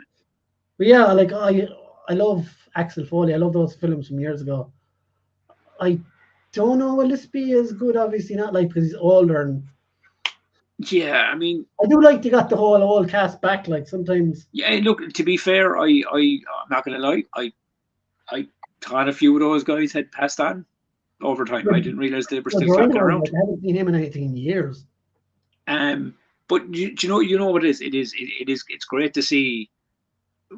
But yeah, like I love Axel Foley. I love those films from years ago. I don't know, will this be as good? Obviously not, like, because he's older. And yeah, I mean, I do like they got the whole old cast back. Like sometimes. Yeah, look. To be fair, I'm not gonna lie. I thought a few of those guys had passed on over time. I didn't realize they were still knocking around. I haven't seen him in 18 years. But you know what it is? It's great to see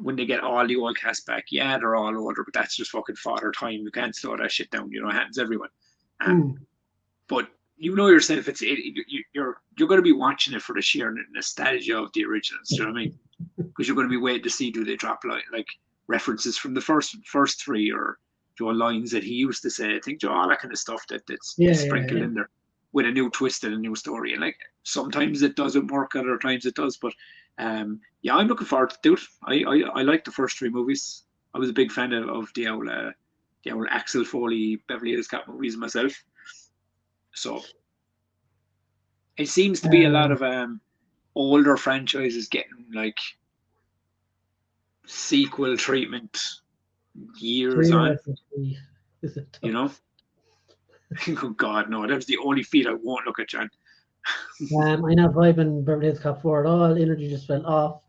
when they get all the old cast back. Yeah, they're all older, but that's just fucking fodder time. You can't slow that shit down. It happens to everyone. But you know yourself, you're going to be watching it for the sheer nostalgia of the originals. Do you know what I mean? Because you're going to be waiting to see, do they drop like references from the first three, or lines that he used to say. I think all that kind of stuff that's sprinkled in there with a new twist and a new story. And like sometimes it doesn't work, other times it does. But I'm looking forward to it. I like the first 3 movies. I was a big fan of the old Axel Foley Beverly Hills Cop movies myself. So it seems to be a lot of older franchises getting like sequel treatment years on. Oh God, no! That was the only feat I won't look at, John. I'm not vibing Beverly Hills Cop 4 at all. Energy just fell off,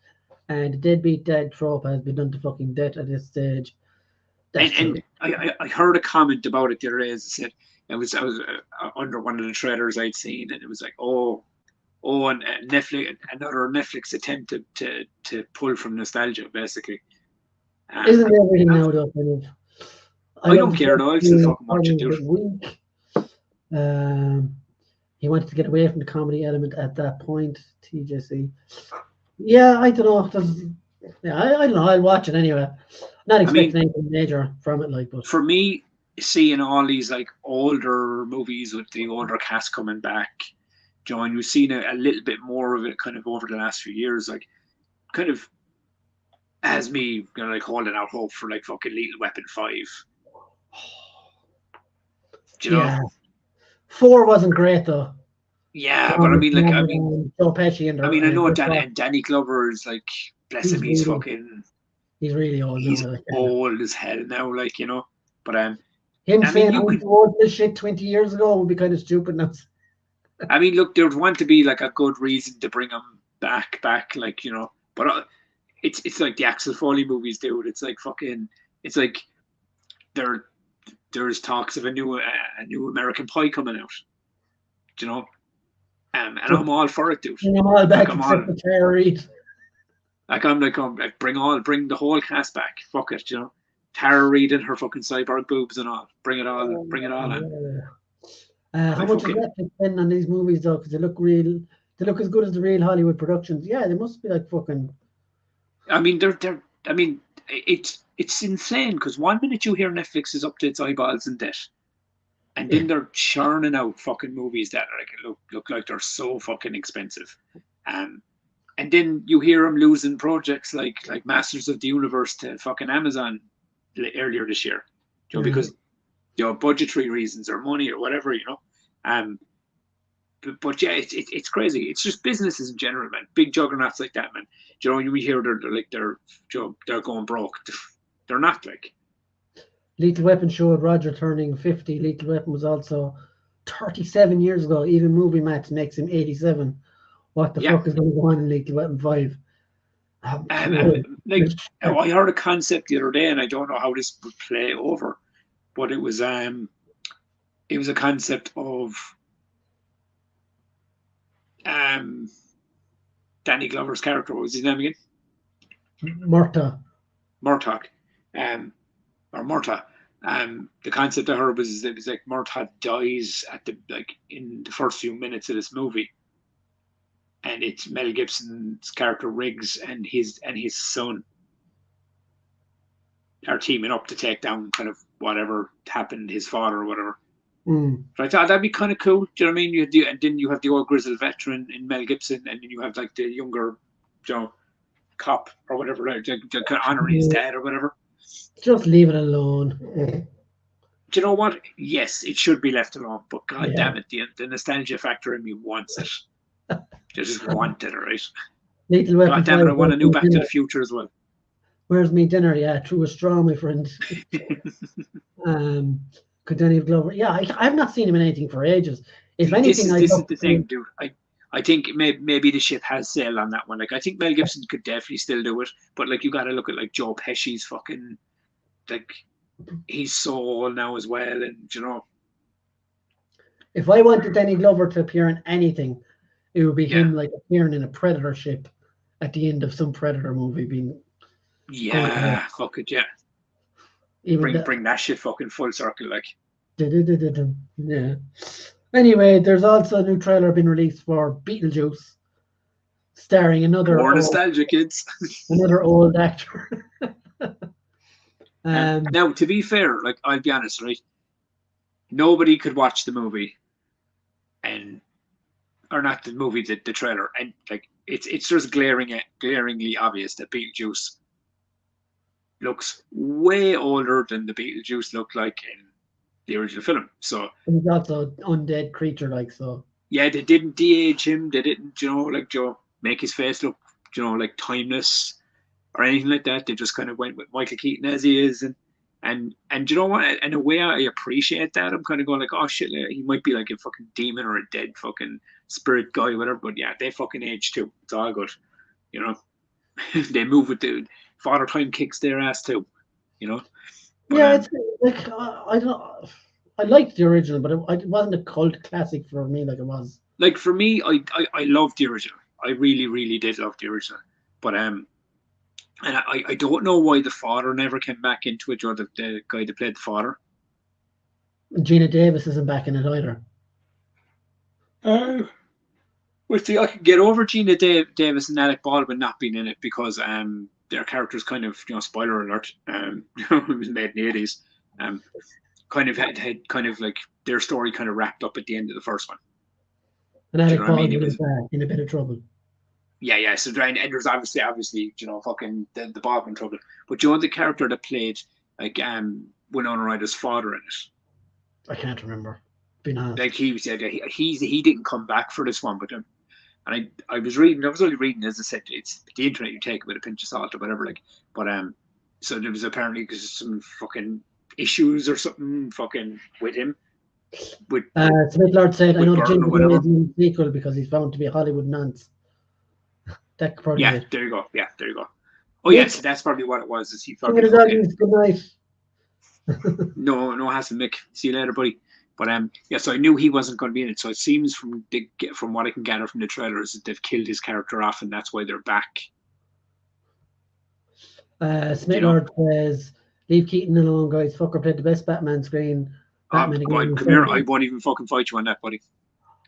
and the deadbeat dad trope has been done to fucking death at this stage. And I heard a comment about it the other day. As I said, I was under one of the trailers I'd seen, and it was like, and Netflix, another Netflix attempt to pull from nostalgia, basically. Isn't everything now though? Kind of. I don't care though. I'll still fucking watch it, dude. He wanted to get away from the comedy element at that point. TJC. Yeah, I don't know. I don't know. I'll watch it anyway. Not expecting anything major from it, like. But for me, seeing all these like older movies with the older cast coming back, John, you've seen a little bit more of it kind of over the last few years, like kind of has me like holding out hope for like fucking Lethal Weapon 5. Do you know? 4 wasn't great though. Yeah, but I mean, like, Joe Pesci and I know Danny Glover is like, bless him, he's really old. He's old as hell now, like, But him saying I'm too old for this shit 20 years ago would be kind of stupid now. I mean, look, there would want to be like a good reason to bring him back, like, But it's like the Axel Foley movies, dude. It's like fucking. It's like there's talks of a new American Pie coming out. Do you know? And I'm all for it, dude. I'm all back except for Tara Reid. I'm bring the whole cast back. Fuck it, Tara Reid and her fucking cyborg boobs and all. Bring it all in. How much is Netflix spending on these movies though? Because they look real. They look as good as the real Hollywood productions. Yeah, they must be like fucking. I mean, it's insane because one minute you hear Netflix is up to its eyeballs in debt, and then they're churning out fucking movies that are like look like they're so fucking expensive, and then you hear them losing projects like Masters of the Universe to fucking Amazon earlier this year, because budgetary reasons or money or whatever, But yeah, it's crazy. It's just businesses in general, man. Big juggernauts like that, man. When we hear they're going broke, they're not like. Lethal Weapon showed Roger turning 50. Lethal Weapon was also 37 years ago. Even movie maths makes him 87. What the fuck is going to go on in Lethal Weapon 5? I heard a concept the other day, and I don't know how this would play over, but it was a concept of Danny Glover's character. What was his name again? Murtaugh. Or Murtaugh. The concept I heard was it was like Murtaugh dies in the first few minutes of this movie, and it's Mel Gibson's character Riggs and his son are teaming up to take down kind of whatever happened, his father or whatever. So I thought that'd be kind of cool. Do you know what I mean? And then you have the old grizzled veteran in Mel Gibson, and then you have like the younger, cop or whatever, like honoring his dad or whatever. Just leave it alone. Do you know what? Yes, it should be left alone, but god Yeah. damn it, the nostalgia factor in me wants it. Just want it, alright? Lethal Weapon God damn it, 5. I want a new Back to the Future as well. Where's me dinner? Yeah, through a straw, my friend. Could Danny Glover? Yeah, I have not seen him in anything for ages. If anything, this is the thing, dude. I think maybe the ship has sailed on that one. Like, I think Mel Gibson could definitely still do it, but like, you got to look at like Joe Pesci's fucking, like, he's so old now as well, and you know. If I wanted Danny Glover to appear in anything, it would be him like appearing in a Predator ship at the end of some Predator movie. Being fuck it, yeah. Even bring that shit fucking full circle, like. Yeah. Anyway, there's also a new trailer been released for Beetlejuice, starring another more nostalgia, kids. Another old actor. Now, to be fair, like, I'll be honest, right? Nobody could watch the movie, or not the movie, the trailer, and like it's just glaringly obvious that Beetlejuice looks way older than the Beetlejuice looked like in the original film. So he's also undead creature, like, so. Yeah, they didn't de-age him. They didn't, like, make his face look, like, timeless or anything like that. They just kind of went with Michael Keaton as he is, and you know what? In a way, I appreciate that. I'm kind of going like, oh shit, he might be like a fucking demon or a dead fucking spirit guy, or whatever. But yeah, they fucking age too. It's all good, you know. They move with the Father Time kicks their ass too, you know. But, yeah, it's like I don't. I liked the original, but it wasn't a cult classic for me like it was. Like, for me, I loved the original. I really, really did love the original. But and I don't know why the father never came back into it, or the guy that played the father. Gina Davis isn't back in it either. Well, see, I can get over Gina Davis and Alec Baldwin not being in it because their characters kind of, spoiler alert, it was made in the 80s, kind of had kind of like their story kind of wrapped up at the end of the first one. And Alec Baldwin was in a bit of trouble. Yeah. So and there's obviously, fucking the Baldwin trouble. But the character that played like Winona Ryder's father in it. I can't remember. Being honest. Like, he didn't come back for this one, but and I was only reading, as I said, it's the internet, you take it with a pinch of salt or whatever, like. But so there was apparently because some fucking issues or something fucking with him. Smith Lord said, I know Jim is in the sequel because he's found to be a Hollywood nonce. That probably there you go. Yeah, there you go. Oh yes, that's probably what it was. Is he thought? Good night. No hassle, Mick. See you later, buddy. But so I knew he wasn't going to be in it. So it seems from what I can gather from the trailers that they've killed his character off, and that's why they're back. Smith Lord says, leave Keaton alone, guys. Fucker played the best Batman screen. Batman again. Come here. I won't even fucking fight you on that, buddy.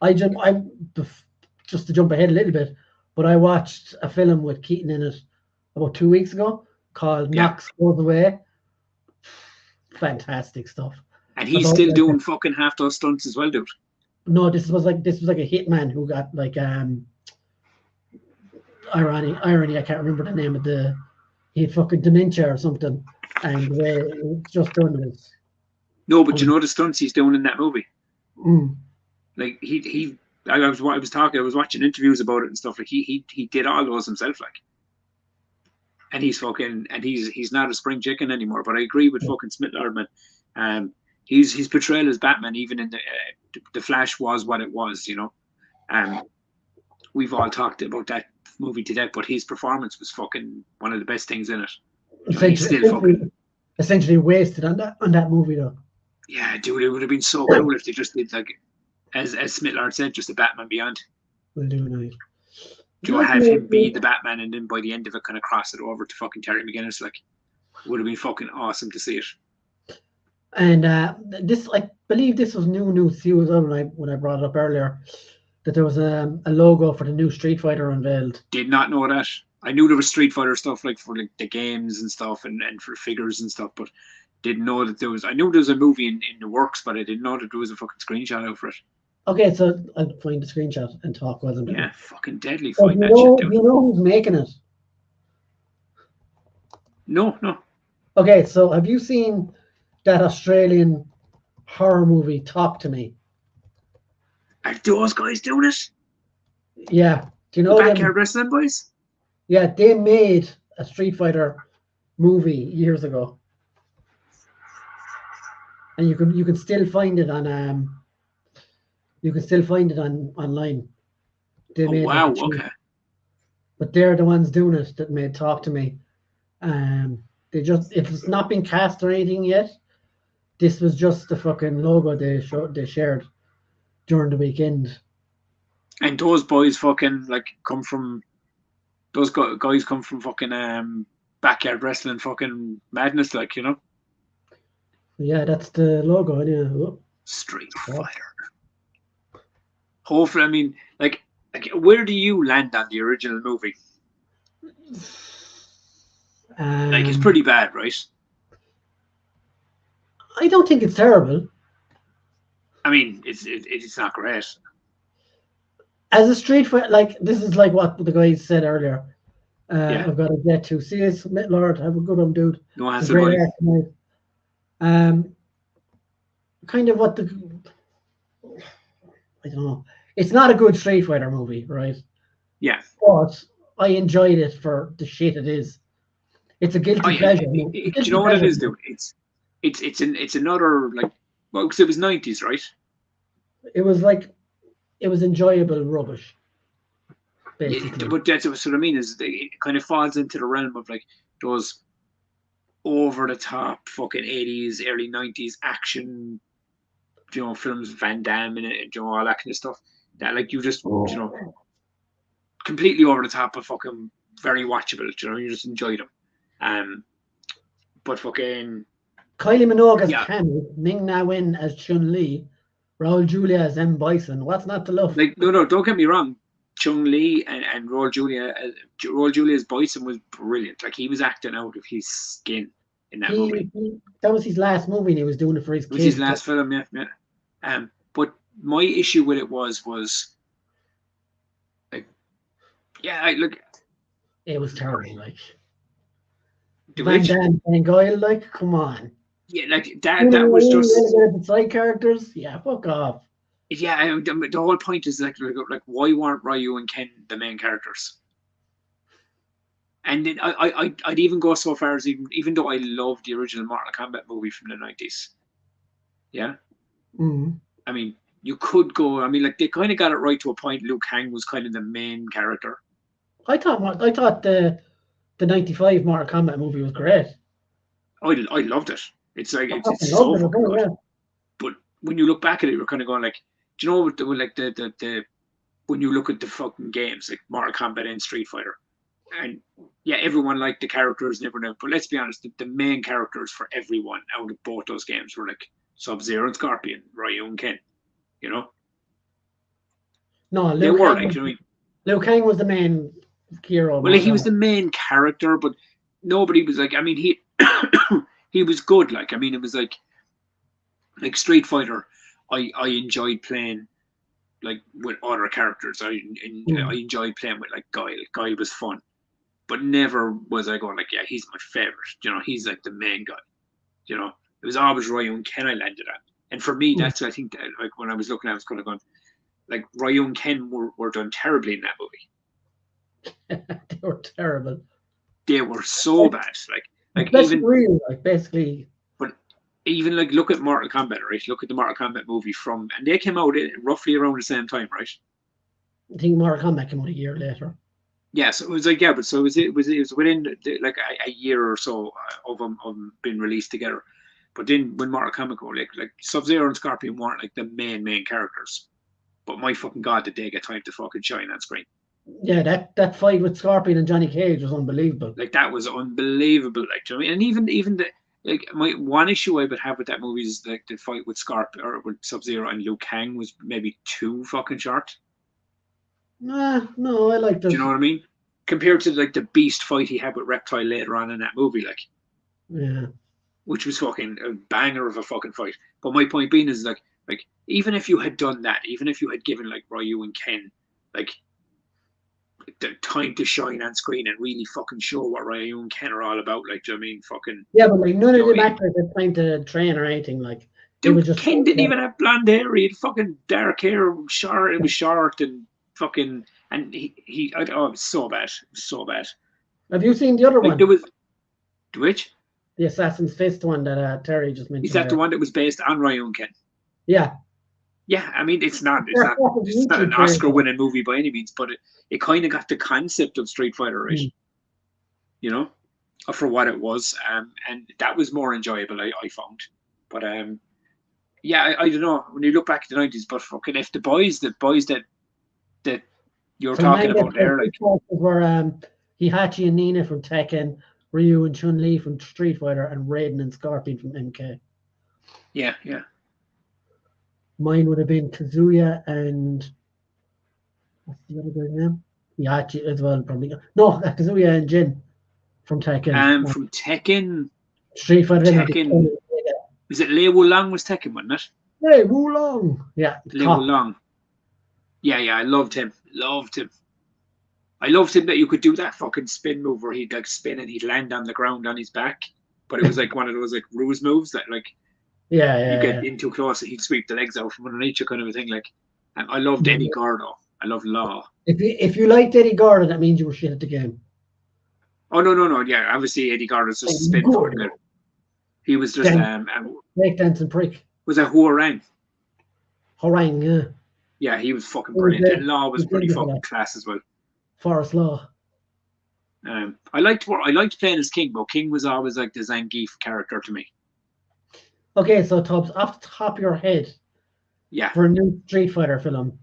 I just to jump ahead a little bit, but I watched a film with Keaton in it about 2 weeks ago called Knox Goes Away. Fantastic stuff. And he's still doing fucking half those stunts as well, dude. No, this was like a hitman who got like irony. I can't remember the name of he had fucking dementia or something, and it just done this. No, but you know the stunts he's doing in that movie. Like I was watching interviews about it and stuff. Like he did all those himself, like. And he's not a spring chicken anymore. But I agree with fucking Smith Lord, man. His portrayal as Batman, even in the Flash, was what it was, you know. We've all talked about that movie to death, but his performance was fucking one of the best things in it. Essentially wasted on that movie, though. Yeah, dude, it would have been so cool if they just did, like, as Smith Lord said, just a Batman Beyond. We'll do it. Have him be the Batman, and then by the end of it, kind of cross it over to fucking Terry McGinnis. Like, it would have been fucking awesome to see it. And this, I believe, this was news to you as well when I brought it up earlier, that there was a logo for the new Street Fighter unveiled. Did not know that. I knew there was Street Fighter stuff, like, for like the games and stuff, and for figures and stuff, but didn't know that there was. I knew there was a movie in the works, but I didn't know that there was a fucking screenshot out for it. Okay, so I'll find the screenshot and talk with him. Yeah, fucking deadly fight that shit, dude. You know who's making it? No, no. Okay, so have you seen that Australian horror movie, Talk to Me? Are those guys doing it? Yeah. Do you The know them? backyard wrestling boys? Yeah, they made a Street Fighter movie years ago, and you can still find it on you can still find it on online. They Oh made like a wow, cheap, okay. but they're the ones doing it that made Talk to Me. They just it's not been cast or anything yet. This was just the fucking logo they shared during the weekend. And those boys fucking like come from those guys come from fucking backyard wrestling fucking madness, like, you know? Yeah, that's the logo. Yeah. Oh, Street oh. Fighter. Hopefully, I mean, like where do you land on the original movie? Like it's Um, pretty bad, right? I don't think it's terrible. I mean, it's not great. As a street fight, like this is like what the guy said earlier. Yeah, I've got to get to. See you, Lord. Have a good one, dude. no It's a hassle, great buddy. art tonight. Um, kind of what the I don't know. It's not a good Street Fighter movie, right? Yeah. But I enjoyed it for the shit it is. It's a guilty pleasure. A Do you guilty know what it pleasure. is, dude? It's another like well, because it was 90s, right? It was like it was enjoyable rubbish, Yeah, basically. but that's what I mean is it kind of falls into the realm of like those over the top fucking 80s, early 90s action, you know, films, Van Damme and it, you know, all that kind of stuff. That like you just, you know, completely over the top, but fucking very watchable. You know, you just enjoy them. Um, but fucking Kylie Minogue as yeah, Cammy, Ming Na Wen as Chun Li, Raul Julia as M Bison. What's not to love? like no, don't get me wrong. Chung Lee and Roll Julia's Bison was brilliant. Like he was acting out of his skin in that movie. That was his last movie, and he was doing it for his It was his kids. last film, yeah, yeah. But my issue with it was like, yeah, I look It was terrible. Like the Van which, Damme and Goyle, like come on. yeah, like that. Una That was Marie just, relegated to side characters. Yeah, fuck off. yeah. The whole point is like why weren't Ryu and Ken the main characters? And then I'd even go so far as even though I love the original Mortal Kombat movie from the 90s, yeah. Mm. I mean, you could go. I mean, like they kind of got it right to a point. Liu Kang was kind of the main character. I thought the '95 Mortal Kombat movie was great. I loved it. It's like I it's fucking loved so it as fucking well. good. Yeah. But when you look back at it, you're kind of going like, do you know what? Like the when you look at the fucking games like Mortal Kombat and Street Fighter, and yeah, everyone liked the characters and everyone. But let's be honest, the main characters for everyone out of both those games were like Sub Zero and Scorpion, Ryu and Ken. You know, No, they were like, you know, Liu Kang was the main hero. well, like, he was the main character, but nobody was like. I mean, he he was good. Like, I mean, it was like Street Fighter. I enjoyed playing like with other characters. I enjoyed playing with like Guile. Guile was fun, but never was I going like, yeah, he's my favorite. You know, he's like the main guy. You know, it was always Ryu and Ken I landed on. And for me, that's I think that, like when I was looking, I was kind of going like Ryu and Ken were done terribly in that movie. They were terrible. They were so bad. Like Especially even real, like basically. but even like look at Mortal Kombat, right? Look at the Mortal Kombat movie from and they came out roughly around the same time, right? I think Mortal Kombat came out a year later. Yeah, so it was like yeah, but so it was within like a year or so of them being released together. But then when Mortal Kombat go like Sub Zero and Scorpion weren't like the main characters. But my fucking god, did they get time to fucking shine on screen? Yeah, that fight with Scorpion and Johnny Cage was unbelievable. Like that was unbelievable. Like, you know what I mean? And even the like my one issue I would have with that movie is like the fight with Scorpion or with Sub Zero and Liu Kang was maybe too fucking short. Nah, no, I liked Do it. you know what I mean? Compared to like the beast fight he had with Reptile later on in that movie, like Yeah. which was fucking a banger of a fucking fight. But my point being is like even if you had done that, even if you had given like Ryu and Ken like the time to shine on screen and really fucking show what Ryu and Ken are all about. Like, do you know what I mean? Fucking. Yeah, but like none of You know, them actors had time to train or anything. Like they were Dude, just Ken didn't even have blonde hair. He had fucking dark hair. Short. It was short and fucking. And oh, it was so bad. It was so bad. Have you seen the other Like one? there was. Which? The Assassin's Fist one that Terry just mentioned. Is that there. the one that was based on Ryu and Ken? Yeah. Yeah, I mean it's not an Oscar-winning movie by any means, but it kind of got the concept of Street Fighter right, you know, for what it was, and that was more enjoyable I found. But yeah, I don't know when you look back at the 90s, but fucking if the boys that you're talking about there, like were Hihachi and Nina from Tekken, Ryu and Chun Li from Street Fighter, and Raiden and Scorpion from MK. Yeah, yeah. Mine would have been Kazuya and what's the other guy's name? Hihachi as well, probably. No, Kazuya and Jin from Tekken. From Tekken. Street Fighter. Tekken. Is it Lei Wulong was Tekken, wasn't it? Lei Wulong. Yeah. Lei Wulong. Yeah, I loved him. I loved him that you could do that fucking spin move where he'd like spin and he'd land on the ground on his back. But it was like one of those like ruse moves that like you get in too close and he'd sweep the legs out from underneath you kind of a thing. Like I loved Eddie Gordo. I loved Law. If you liked Eddie Gordo, that means you were shit at the game. Oh no. Yeah, obviously Eddie Gordo's just a spin fucking good. He was just breakdancing prick. Was that Hwoarang? Hwoarang, yeah. Yeah, he was fucking brilliant. And Law was pretty fucking class as well. Forrest Law. I liked playing as King, but King was always like the Zangief character to me. Okay, so Tubbs, off the top of your head, yeah, for a new Street Fighter film,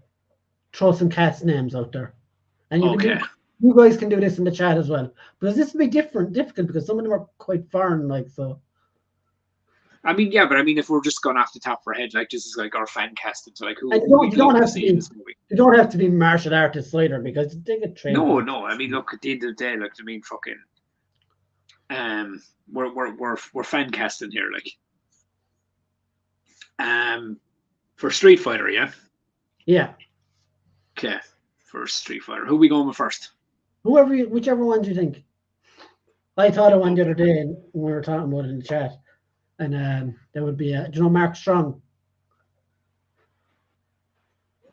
throw some cast names out there, and you guys can do this in the chat as well, because this will be difficult because some of them are quite foreign, like so. I mean, yeah, but I mean, if we're just going off the top of our head, like this is like our fan casting, so like who you don't have to see in this movie. You don't have to be martial artists either because they get trained. No. I mean, look at the end of the day, like I mean, fucking, we're fan casting here, like, for Street Fighter, yeah. Yeah. Okay, for Street Fighter, who are we going with first? Whichever one do you think. I thought of one the other day when we were talking about it in the chat. And there would be, do you know Mark Strong?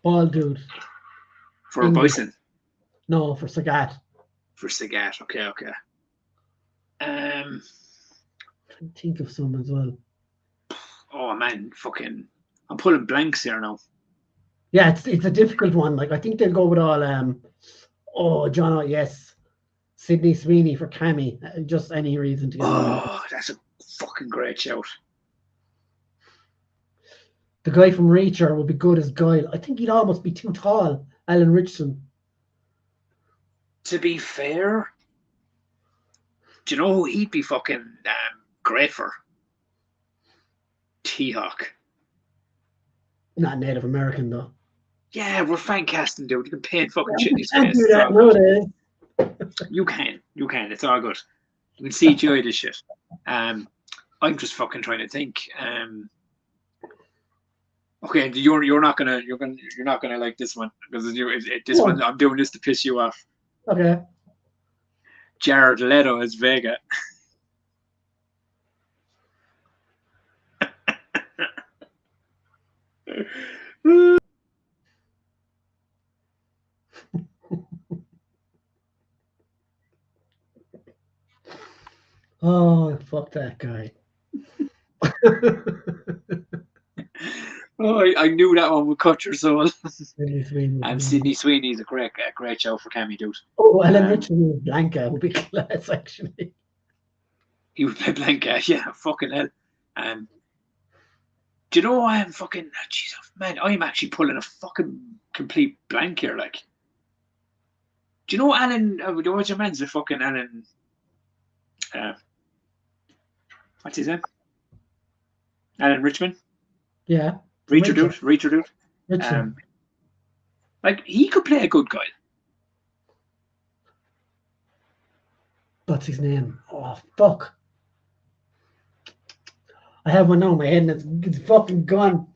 Bald dude. For Bison? No, for Sagat. For Sagat, okay. I'm trying to think of some as well. Oh man, fucking, I'm pulling blanks here now. Yeah, it's a difficult one. Like I think they'll go with all John, yes, Sydney Sweeney for Cammy. Just any reason to get. Oh, that's a fucking great shout. The guy from Reacher would be good as Guile. I think he'd almost be too tall. Alan Richardson. To be fair, do you know who he'd be fucking great for? T-Hawk. Not Native American though. Yeah, we're fan casting, dude. You can paint fucking shit in his face. Do that nowadays. You can. It's all good. You can CGI this shit. I'm just fucking trying to think. Okay, you're not gonna like this one because one I'm doing this to piss you off. Okay. Jared Leto as Vega. Oh, fuck that guy. Oh, I knew that one would cut your soul. Sydney Sweeney. Sydney Sweeney's a great show for Cammy, dude. Oh, Alan Richardson with Blanca would be class, actually. He would play Blanca, yeah, fucking hell. Do you know I'm fucking, Jesus, man, I'm actually pulling a fucking complete blank here, like. Do you know Alan, what's your man's the fucking Alan, what's his name? Alan Richmond? Yeah. Reacher dude. Like, he could play a good guy. What's his name? Oh, fuck. I have one now in my head and it's fucking gone.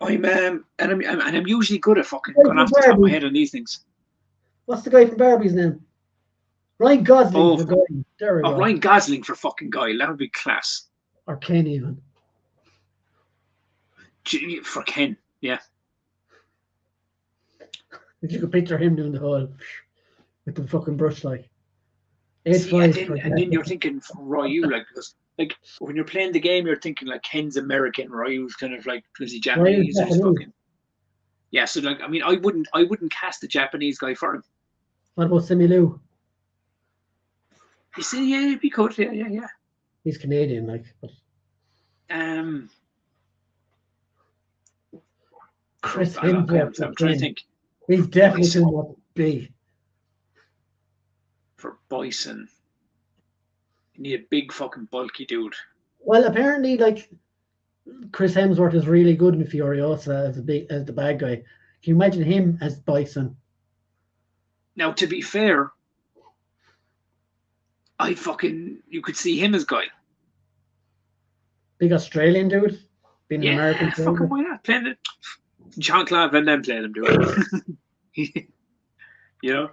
I'm usually good at fucking Guy going from off the top of my Barbie. head on these things. What's the guy from Barbie's name? Ryan Gosling Oh, for Guy. There we go. Ryan Gosling for fucking Guy. That would be class. Or Ken even. For Ken, yeah. If you could picture him doing the whole with the fucking brush like. See, and then you're thinking Ryu, like, because like when you're playing the game, you're thinking like Ken's American, Ryu's kind of like, was he Japanese or fucking. Yeah, so like I mean I wouldn't cast a Japanese guy for him. What about Simu? You see, yeah, it'd be good, yeah. He's Canadian, like. But... Chris Hemsworth. I'm trying to think. He's definitely too much big. For Bison, you need a big fucking bulky dude. Well, apparently, like Chris Hemsworth is really good in Furiosa as the bad guy. Can you imagine him as Bison? Now, to be fair, you could see him as Guy. Big Australian dude, being an American. Fucking why not? Playing it. Jean-Claude Van Damme playing him, dude. You know?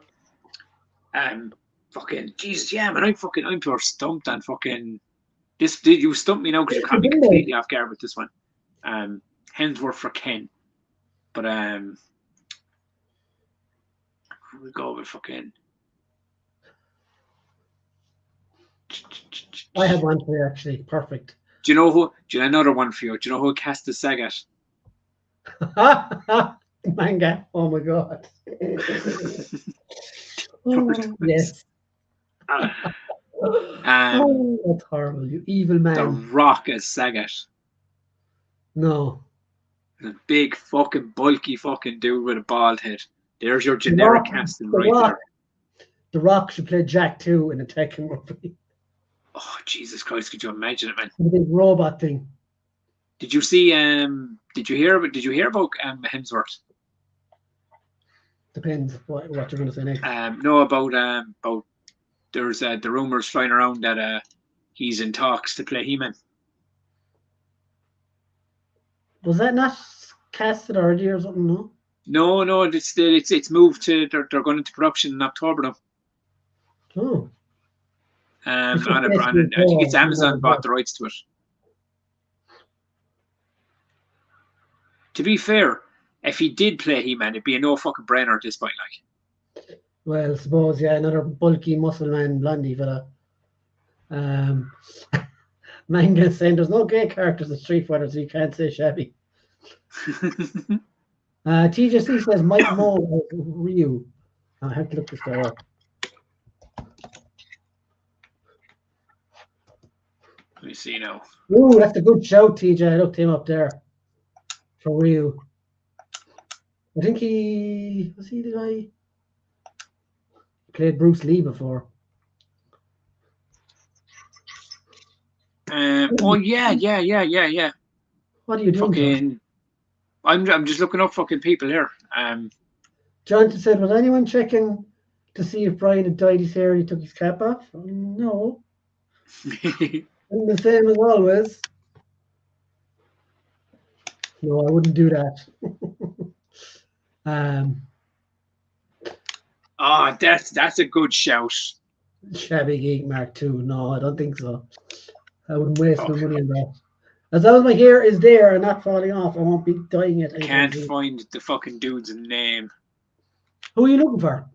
Fucking Jesus, yeah, man. I'm pure stumped on fucking this. Did you stump me now because you caught me completely off guard with this one? Hemsworth for Ken, but we'll go with fucking. I have one for you actually. Perfect. Do you know who? Do you know another one for you? Do you know who cast the Sagat? Manga. Oh my god. Oh, yes. That's horrible. You evil man. The Rock as Sagat. No. The big fucking bulky fucking dude with a bald head. There's your generic casting right there. The Rock should play Jack too in a Tekken movie. Oh Jesus Christ! Could you imagine it, man? The big robot thing. Did you see? Did you hear about Hemsworth? Depends what you're going to say next. No, about there's the rumors flying around that he's in talks to play He-Man. Was that not casted already or something? No. No, it's moved to they're going into production in October now. Oh. I think it's Amazon bought the rights to it. To be fair, if he did play He-Man, it'd be a no fucking brainer at this point, like. Well, I suppose, yeah, another bulky muscle man, blondie fella. Manga saying there's no gay characters in Street Fighter, so you can't say shabby. TJC says Mike Moe as Ryu. I have to look this guy up. Let me see now. Ooh, that's a good shout, TJ. I looked him up there for Ryu. I think was he the guy? He played Bruce Lee before. Oh yeah. What are you doing? Fucking, I'm just looking up fucking people here. Johnson said, was anyone checking to see if Brian had dyed his hair and he took his cap off? No. And the same as always. No, I wouldn't do that. That's a good shout. Shabby Geek Mark II. No, I don't think so. I wouldn't waste my money on that. As long as my hair is there and not falling off, I won't be dyeing it. I can't find the fucking dude's name. Who are you looking for?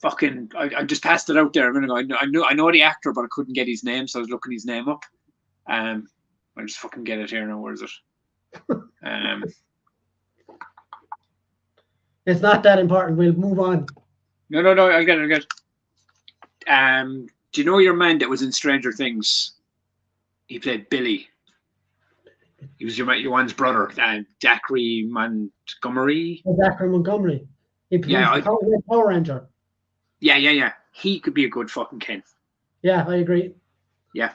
Fucking, I just passed it out there a minute ago. I know the actor, but I couldn't get his name, so I was looking his name up. I just fucking get it here now. Where is it? It's not that important. We'll move on. No. I get it. Do you know your man that was in Stranger Things? He played Billy. He was your one's brother, Zachary Montgomery. Zachary Montgomery. He played Power Ranger. Yeah. He could be a good fucking Ken. Yeah, I agree. Yeah.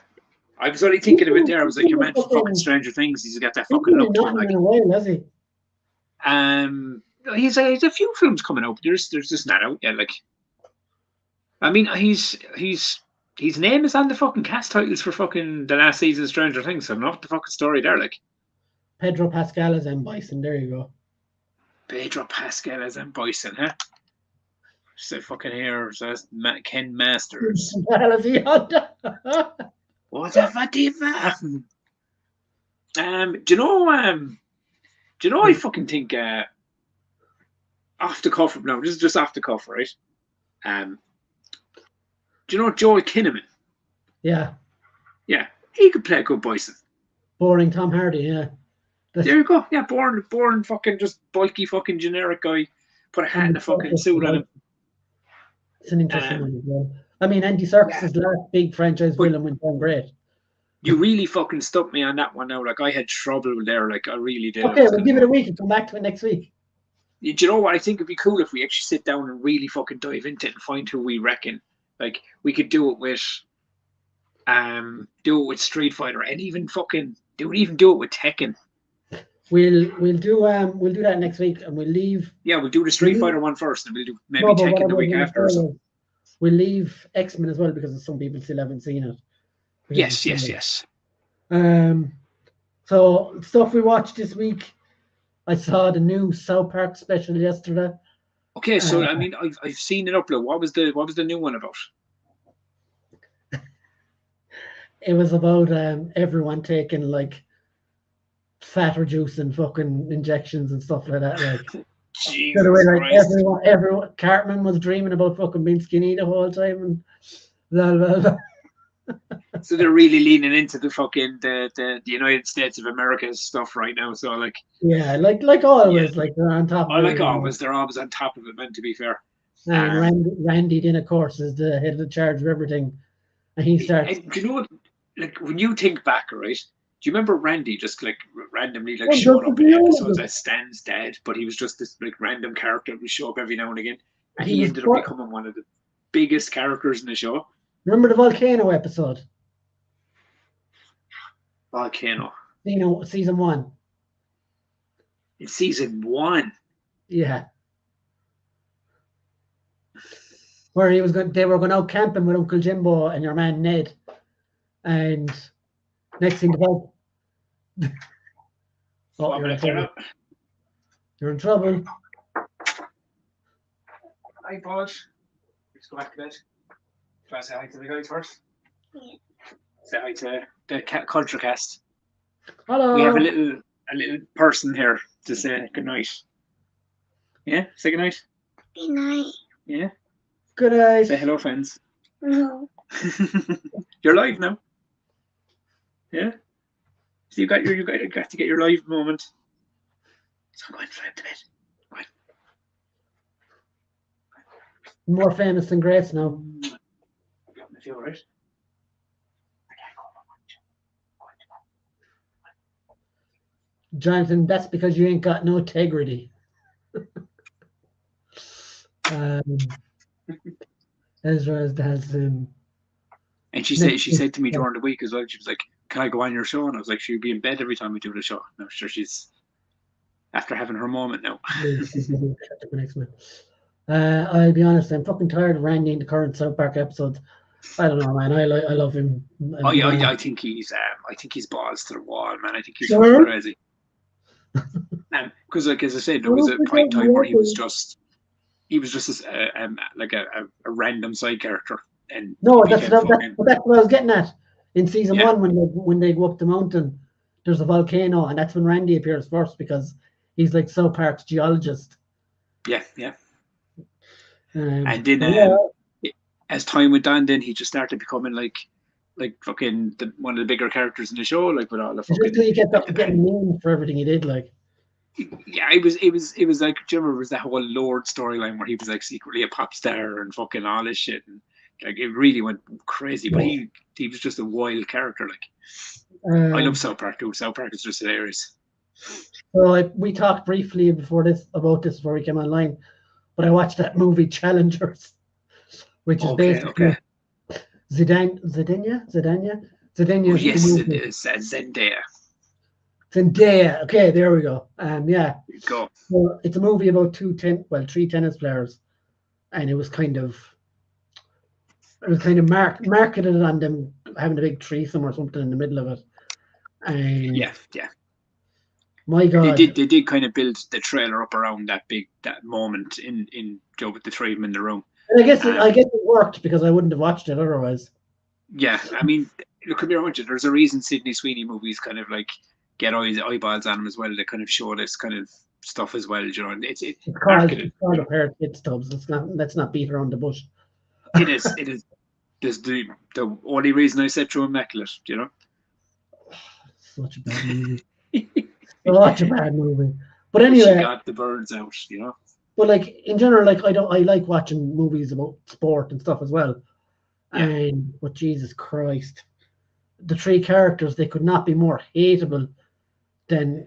I was only thinking of it there. I was like, your man from fucking Stranger Things. He's got that fucking look to him. Like, in a way, has he? He's a few films coming out. There's just not out yet. Like, I mean, his name is on the fucking cast titles for fucking the last season of Stranger Things. So I'm not the fucking story there. Like, Pedro Pascal as M. Bison. There you go. Pedro Pascal as M. Bison, huh? So fucking here, so that's Ken Masters. What What a diva. Do you know? Do you know? I fucking think off the cuff. No, this is just off the cuff, right? Do you know Joel Kinnaman? Yeah. Yeah, he could play a good Bison. Boring Tom Hardy, yeah. There you go. Yeah, boring fucking just bulky fucking generic guy. Put a hat and a fucking suit on him. It's an interesting one as well. I mean, Andy Serkis's last big franchise villain went down great. You really fucking stumped me on that one now. Like, I had trouble there. Like, I really did. Okay, we'll give it a week and come back to it next week. Do you know what? I think it'd be cool if we actually sit down and really fucking dive into it and find who we reckon. Like, we could do it with Street Fighter, and even fucking do it with Tekken. We'll do that next week, and we'll leave. Yeah, we'll do the Street Fighter one first, and we'll do maybe Tekken the week after or something. We'll leave X-Men as well because some people still haven't seen it. Yes. So stuff we watched this week. I saw the new South Park special yesterday. Okay, so I mean, I've seen an upload. What was the new one about? It was about everyone taking like fatter juice and fucking injections and stuff like that. Like, Jesus Christ. Everyone, Cartman was dreaming about fucking being skinny the whole time, and blah, blah, blah. So they're really leaning into the fucking the United States of America stuff right now. So like, yeah, like always, like they're on top. Like always, they're always on top of it. Man, to be fair. And Randy then, of course, is the head of the charge of everything, and he starts. Do you know what? Like, when you think back, right? Do you remember Randy just like randomly like showing up in episodes as Stan's dad, but he was just this like random character who would show up every now and again, and he ended up becoming one of the biggest characters in the show. Remember the volcano episode? Volcano. Season 1. In season 1. Yeah. Where they were going out camping with Uncle Jimbo and your man Ned, and next thing about. You're in trouble. Hi, Bud. Let's go back to bed. Do you want to say hi to the guys first? Yeah. Say hi to the Culture Cast. Hello. We have a little person here to say good night. Yeah? Say good night. Good night. Yeah? Good night. Say hello, friends. No. You're live now. Yeah? So you got to get your live moment. So go ahead and fly up to bed. Go ahead. More famous than Grace now. I feel right. Jonathan, that's because you ain't got no integrity. Ezra has and she said to me during the week as well, she was like, "Can I go on your show?" And I was like, "She'll be in bed every time we do the show." And I'm sure she's after having her moment now. I'll be honest, I'm fucking tired of Randy in the current South Park episodes. I don't know, man. I love him. I think he's balls to the wall, man. I think he's fucking crazy. Because, like as I said, there was a point in time where he was just like a random side character. And no, that's what I was getting at. In season 1, when they go up the mountain, there's a volcano, and that's when Randy appears first because he's like South Park's geologist. Yeah. And then as time went on, then he just started becoming like fucking one of the bigger characters in the show, like with all the fucking. Just he kept getting named for everything he did, like. Yeah, it was like, do you remember, it was that whole Lord storyline where he was like secretly a pop star and fucking all this shit, and like it really went crazy. But he was just a wild character. Like, I love South Park too. South Park is just hilarious. So we talked briefly about this before we came online, but I watched that movie Challengers, which is basically Zendaya. Oh, yes, it's Zendaya. Zendaya. Okay, there we go. Yeah. Go. So it's a movie about three tennis players, and it was kind of marketed on them having a big threesome or something in the middle of it. And yeah. My They God. did kind of build the trailer up around that moment in Joe with the three of them in the room. And I guess it worked because I wouldn't have watched it otherwise. Yeah, I mean, look, could be wrong with you. There's a reason Sydney Sweeney movies kind of like get eyeballs on them as well. They kind of show this kind of stuff as well. You know, and it's marketed. It's called a pair of kids tubs. Let's not beat around the bush. It is. It is. There's the only reason I said True Immaculate. You know, Such a bad movie. Such a bad movie. But anyway, she got the birds out. You know. But like in general, like I like watching movies about sport and stuff as well. Yeah. But Jesus Christ, the three characters, they could not be more hateable than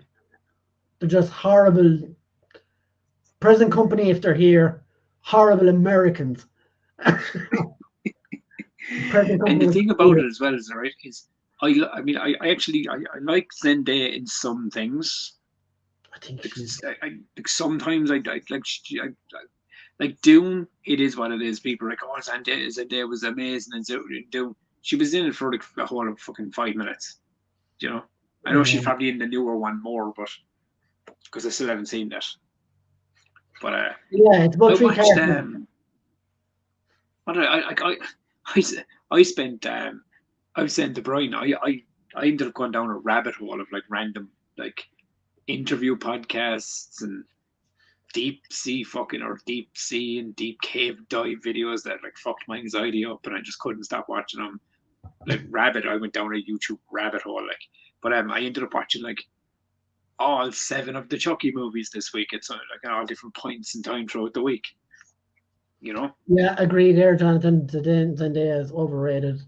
they're just horrible. Present company, if they're here, horrible Americans. And the thing about it as well is, right, is I mean I actually I like Zendaya in some things. I think like sometimes I like Dune. It is what it is. People are like, oh, Zendaya was amazing and Dune. She was in it for like a whole fucking 5 minutes. You know, I know she's probably in the newer one more, but because I still haven't seen that. But yeah, it's about three characters. I spent I was saying to Brian, I ended up going down a rabbit hole of like random like interview podcasts and deep sea and deep cave dive videos that like fucked my anxiety up, and I just couldn't stop watching them. Like I went down a YouTube rabbit hole, like. But I ended up watching like all 7 of the Chucky movies this week. It's like at all different points in time throughout the week. You know? Yeah, agree there, Jonathan. Zendaya is overrated.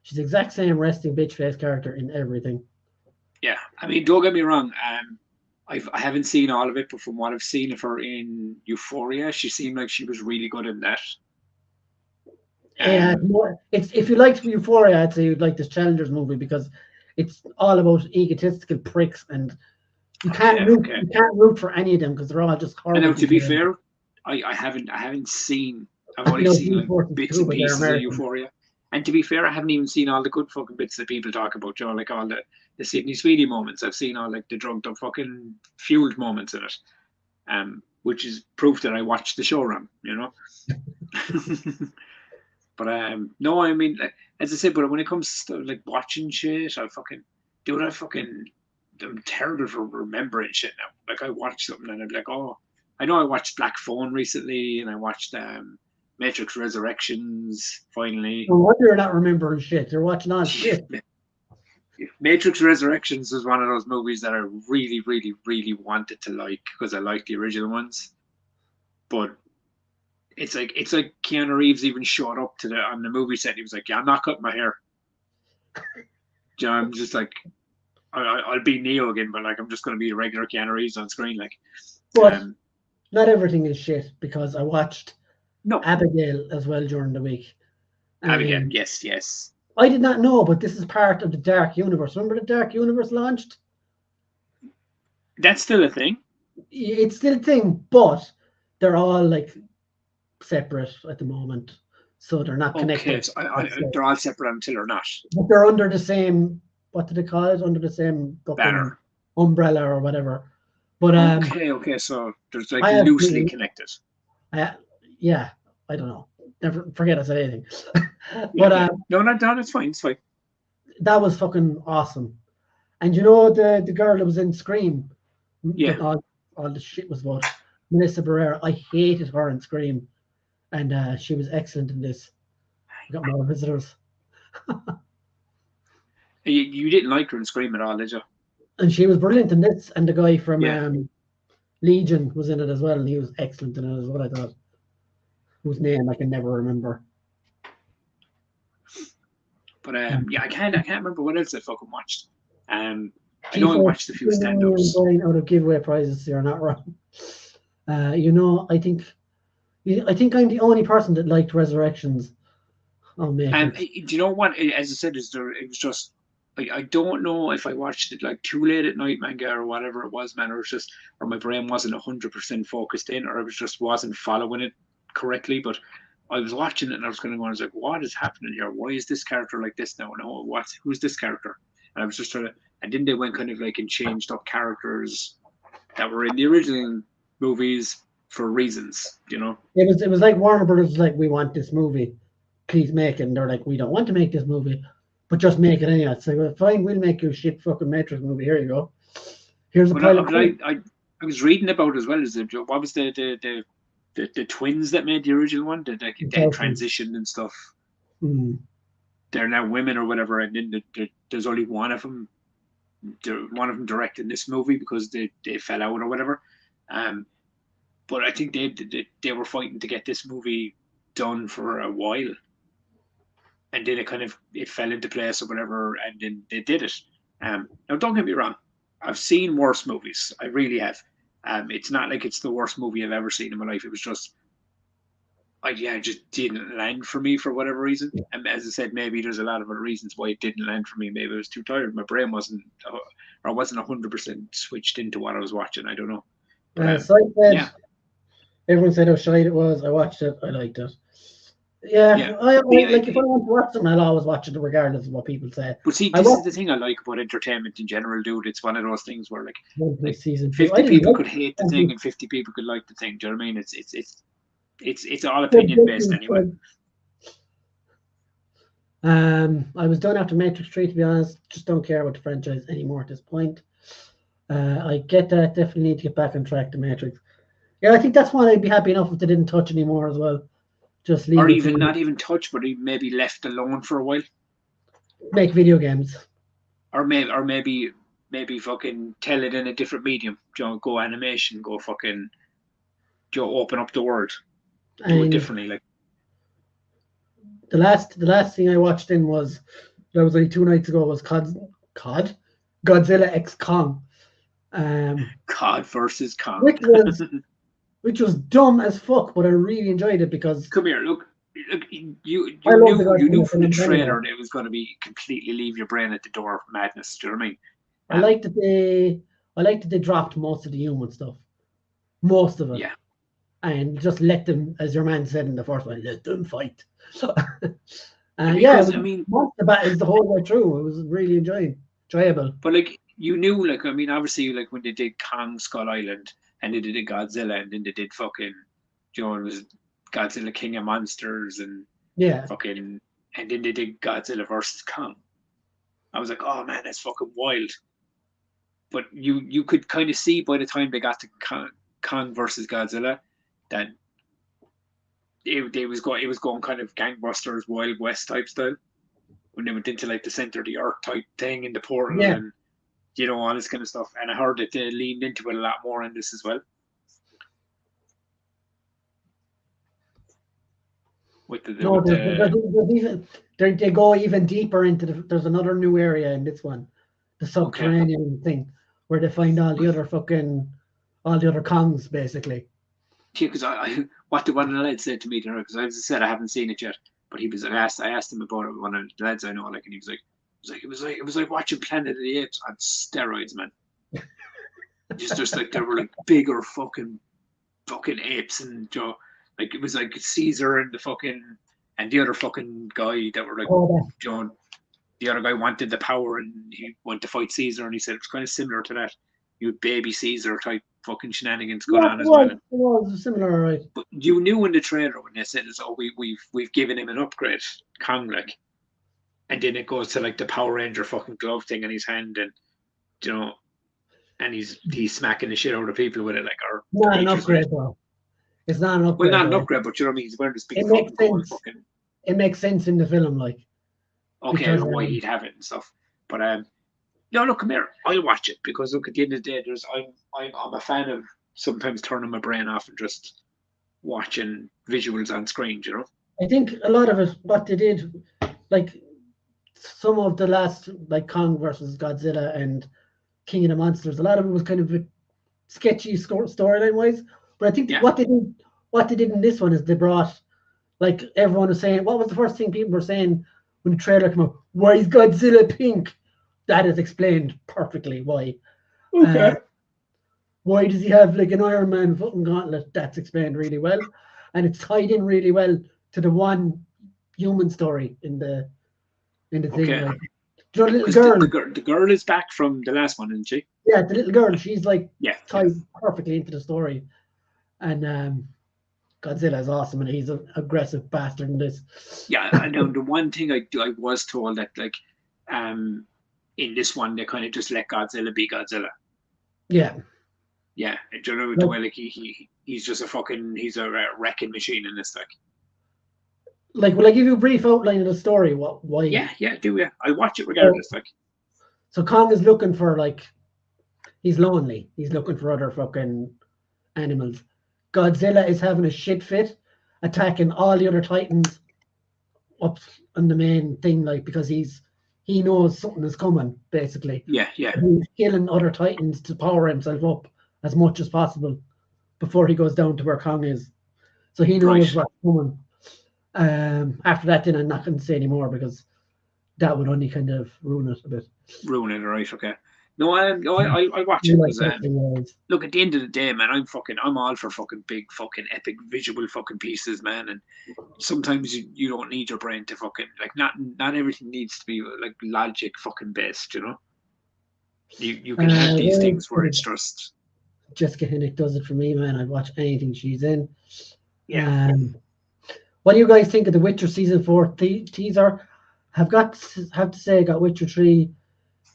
She's the exact same resting bitch face character in everything. Yeah, I mean, don't get me wrong. I haven't seen all of it, but from what I've seen of her in Euphoria, she seemed like she was really good in that. Yeah, it's if you liked Euphoria, I'd say you'd like this Challengers movie because it's all about egotistical pricks, and you can't root for any of them because they're all just horrible. And now, to be fair, I haven't seen. I've only seen like bits and pieces of Euphoria. And to be fair, I haven't even seen all the good fucking bits that people talk about, you know, like all the Sydney Sweeney moments. I've seen all like the drugged up fucking fueled moments in it, which is proof that I watched the show wrong, you know. But no, I mean, like, as I said, but when it comes to like watching shit, I'm terrible for remembering shit now. Like I watch something and I'm like, oh, I know I watched Black Phone recently, and I watched Matrix Resurrections finally. No wonder you're not remembering shit. You're watching all shit. Matrix Resurrections was one of those movies that I really, really, really wanted to like because I liked the original ones. But it's like Keanu Reeves even showed up on the movie set. He was like, "Yeah, I'm not cutting my hair." You know, I'm just like, I'll be Neo again, but like I'm just going to be a regular Keanu Reeves on screen, like. But not everything is shit because I watched No. Abigail as well during the week. Abigail, yes. I did not know, but this is part of the Dark Universe. Remember the Dark Universe launched? That's still a thing? It's still a thing, but they're all like separate at the moment. So they're not connected. Okay, so they're all separate until they're not. But they're under the same, what do they call it? Under the same banner, umbrella or whatever. But okay, so there's like loosely connected. Yeah, I don't know. Never forget I said anything. But no, it's fine. It's fine. That was fucking awesome. And you know the girl that was in Scream? Yeah. All the shit was about Melissa Barrera. I hated her in Scream. And she was excellent in this. We got more visitors. You didn't like her in Scream at all, did you? And she was brilliant in this. And the guy from Legion was in it as well, and he was excellent in it as well, I thought. Whose name I can never remember. But I can't remember what else I fucking watched. I know I watched a few stand-ups. Going out of giveaway prizes, you're not wrong. You know, I think I'm the only person that liked Resurrections. Oh man! Do you know what? As I said, it was just like I don't know if I watched it like too late at night, manga, or whatever it was, man, or it's just, or my brain wasn't 100% focused in, or I wasn't following it correctly. But I was watching it and I was I was like, what is happening here? Why is this character like this now? No, who's this character? And I was just trying to, and then they went kind of like and changed up characters that were in the original movies for reasons, you know. It was like Warner Brothers was like, we want this movie, please make it. And they're like, we don't want to make this movie, but just make it anyway. It's like, well, fine, we'll make you a shit fucking Matrix movie. Here you go. Here's a But pilot. I was reading about as well as what was the twins that made the original one that they transitioned and stuff. Mm. They're now women or whatever, and then there's only one of them directing this movie because they fell out or whatever. But I think they were fighting to get this movie done for a while, and then it fell into place or whatever, and then they did it. Now don't get me wrong, I've seen worse movies. I really have. It's not like it's the worst movie I've ever seen in my life. It was just, it just didn't land for me for whatever reason. And as I said, maybe there's a lot of other reasons why it didn't land for me. Maybe I was too tired. My brain wasn't 100% switched into what I was watching. I don't know. But, yeah. Everyone said how shite it was. I watched it. I liked it. Yeah. Like if I want to watch something, I'll always watch it regardless of what people say. But see, this is the thing I like about entertainment in general, dude. It's one of those things where like season 50 people could hate the thing and 50 people could like the thing. Do you know what I mean? It's all opinion based anyway. I was done after Matrix 3, to be honest. Just don't care about the franchise anymore at this point. I get that. Definitely need to get back on track to Matrix. Yeah, I think that's why I'd be happy enough if they didn't touch anymore as well. Just leave or even not even touch, but maybe left alone for a while. Make video games. Or maybe fucking tell it in a different medium. Go animation, go fucking open up the world. Do it differently. Like the last thing I watched that was only 2 nights ago was Godzilla X Kong. COD versus Kong. Which was dumb as fuck, but I really enjoyed it because. Come here, look. You knew from the trailer that it was going to be completely leave your brain at the door madness. Do you know what I mean? I liked that they dropped most of the human stuff, most of it. Yeah. And just let them, as your man said in the first one, let them fight. Because, I mean, the battles the whole way through. It was really enjoyable. But like you knew, like I mean, obviously, like when they did Kong Skull Island and they did Godzilla, and then they did fucking, it was Godzilla King of Monsters and fucking, and then they did Godzilla versus Kong. I was like, oh man, that's fucking wild. But you could kind of see by the time they got to Kong versus Godzilla that it was going kind of gangbusters, Wild West type style when they went into like the center of the earth type thing in the portal and all this kind of stuff. And I heard that they leaned into it a lot more in this as well. They go even deeper into there's another new area in this one, the subterranean thing where they find all the other Kongs basically. Yeah, because what the one of the lads said to me there, because as I said I haven't seen it yet, but he was I asked him about it, one of the lads I know, like, and he was like it was like watching Planet of the Apes on steroids, man. just like there were like bigger fucking apes, and like it was like Caesar and the other fucking guy that were like the other guy wanted the power and he wanted to fight Caesar, and he said it was kind of similar to that. You had baby Caesar type fucking shenanigans going on as well. It was similar, right? But you knew in the trailer when they said, "Oh, we've given him an upgrade, Kong, like," and then it goes to like the Power Ranger fucking glove thing in his hand, and and he's smacking the shit out of people with it, like, or not an upgrade though. It's not an upgrade. Well, not an upgrade, but you know what I mean. He's wearing this big fucking. It makes sense in the film, like. Okay, I know why he'd have it and stuff, but no, look, come here. I'll watch it because look, at the end of the day, I'm a fan of sometimes turning my brain off and just watching visuals on screen. You know. I think a lot of it, what they did, like some of the last, like Kong versus Godzilla and King of the Monsters, a lot of it was kind of a sketchy storyline wise. But I think what they did in this one is they brought, like everyone was saying, what was the first thing people were saying when the trailer came out? Why is Godzilla pink? That is explained perfectly why. Okay. Why does he have like an Iron Man fucking gauntlet? That's explained really well, and it's tied in really well to the one human story in the thing. Like, The little Because girl, the girl is back from the last one, isn't she? yeah, the little girl, she's like Yeah. tied perfectly into the story. And Godzilla is awesome, and he's an aggressive bastard in this. Yeah, I know. The one thing I was told that like, in this one they kind of just let Godzilla be Godzilla. Yeah. Yeah, do you know the way like he's just he's a wrecking machine in this Like, will I give you a brief outline of the story? Why? Yeah, do ya? I'll watch it regardless. So Kong is looking for he's lonely. He's looking for other fucking animals. Godzilla is having a shit fit, attacking all the other Titans up on the main thing, because he knows something is coming, basically. Yeah. He's killing other Titans to power himself up as much as possible before he goes down to where Kong is. So he knows what's coming. After that, then I'm not going to say anymore because that would only kind of ruin it a bit. Ruin it, right? Okay. No, I watch it because look, at the end of the day, man, I'm all for fucking big fucking epic visual fucking pieces, man. And sometimes you don't need your brain to fucking not everything needs to be like logic fucking based, you know. You can have these things where it's just. Jessica Hennick does it for me, man. I watch anything she's in. Yeah. What do you guys think of the Witcher season 4 teaser? Have to say, I got Witcher 3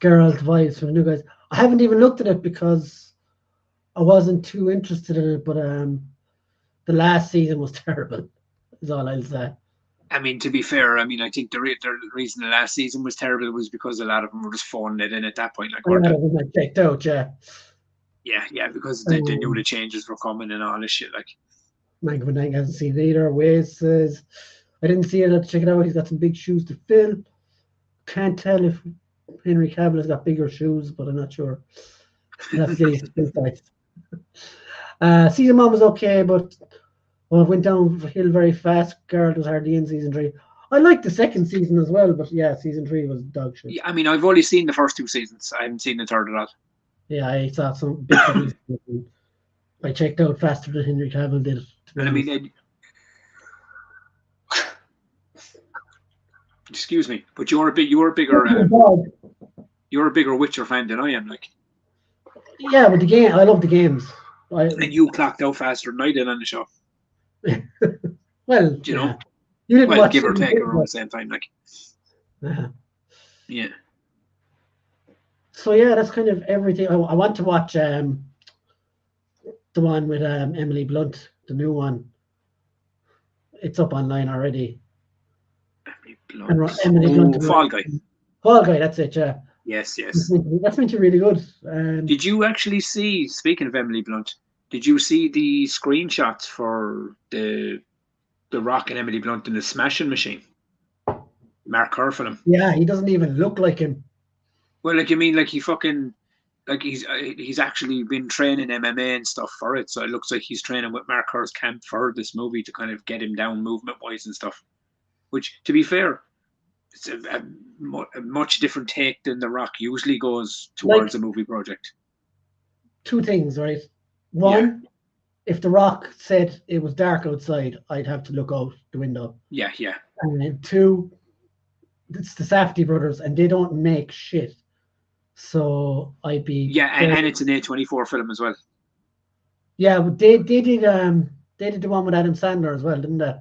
Geralt vibes from the new guys. I haven't even looked at it because I wasn't too interested in it, but the last season was terrible, is all I'll say. I mean, to be fair, I think the reason the last season was terrible was because a lot of them were just phoning it in at that point. Like, a lot of them had checked out, yeah. Yeah, because they knew the changes were coming and all this shit. Like, Mank Van Dyke hasn't seen it either. Waze says, I didn't see it. I'll check it out. He's got some big shoes to fill. Can't tell if Henry Cavill has got bigger shoes, but I'm not sure. I'll have to get his season 1 was okay, but it went downhill very fast. Geralt was hardly in season 3. I liked the second season as well, but yeah, season 3 was dog shit. Yeah, I've only seen the first 2 seasons. I haven't seen the third at all. Yeah, I saw some bits of these. I checked out faster than Henry Cavill did. And excuse me, but you're a bigger Witcher fan than I am. Like, yeah, but the game, I love the games. And you clocked out faster than I did on the show. Well, you know, you didn't watch give or take around the same time, like. Yeah. So yeah, that's kind of everything. I want to watch the one with Emily Blunt, the new one. It's up online already. Emily Blunt. Fall Guy. Fall Guy, that's it, yeah. Yes. That's meant to be really good. Did you actually see, speaking of Emily Blunt, did you see the screenshots for the Rock and Emily Blunt in the Smashing Machine? Mark Ruffalo. Yeah, he doesn't even look like him. Well, like, you mean like he fucking, like he's actually been training MMA and stuff for it, so it looks like he's training with Mark Kerr's camp for this movie to kind of get him down movement-wise and stuff. Which, to be fair, it's a much different take than The Rock usually goes towards a movie project. 2 things, right? One, if The Rock said it was dark outside, I'd have to look out the window. Yeah. And then 2, it's the Safdie brothers, and they don't make shit. So I'd be... Yeah, and it's an A24 film as well. Yeah, but they did the one with Adam Sandler as well, didn't they?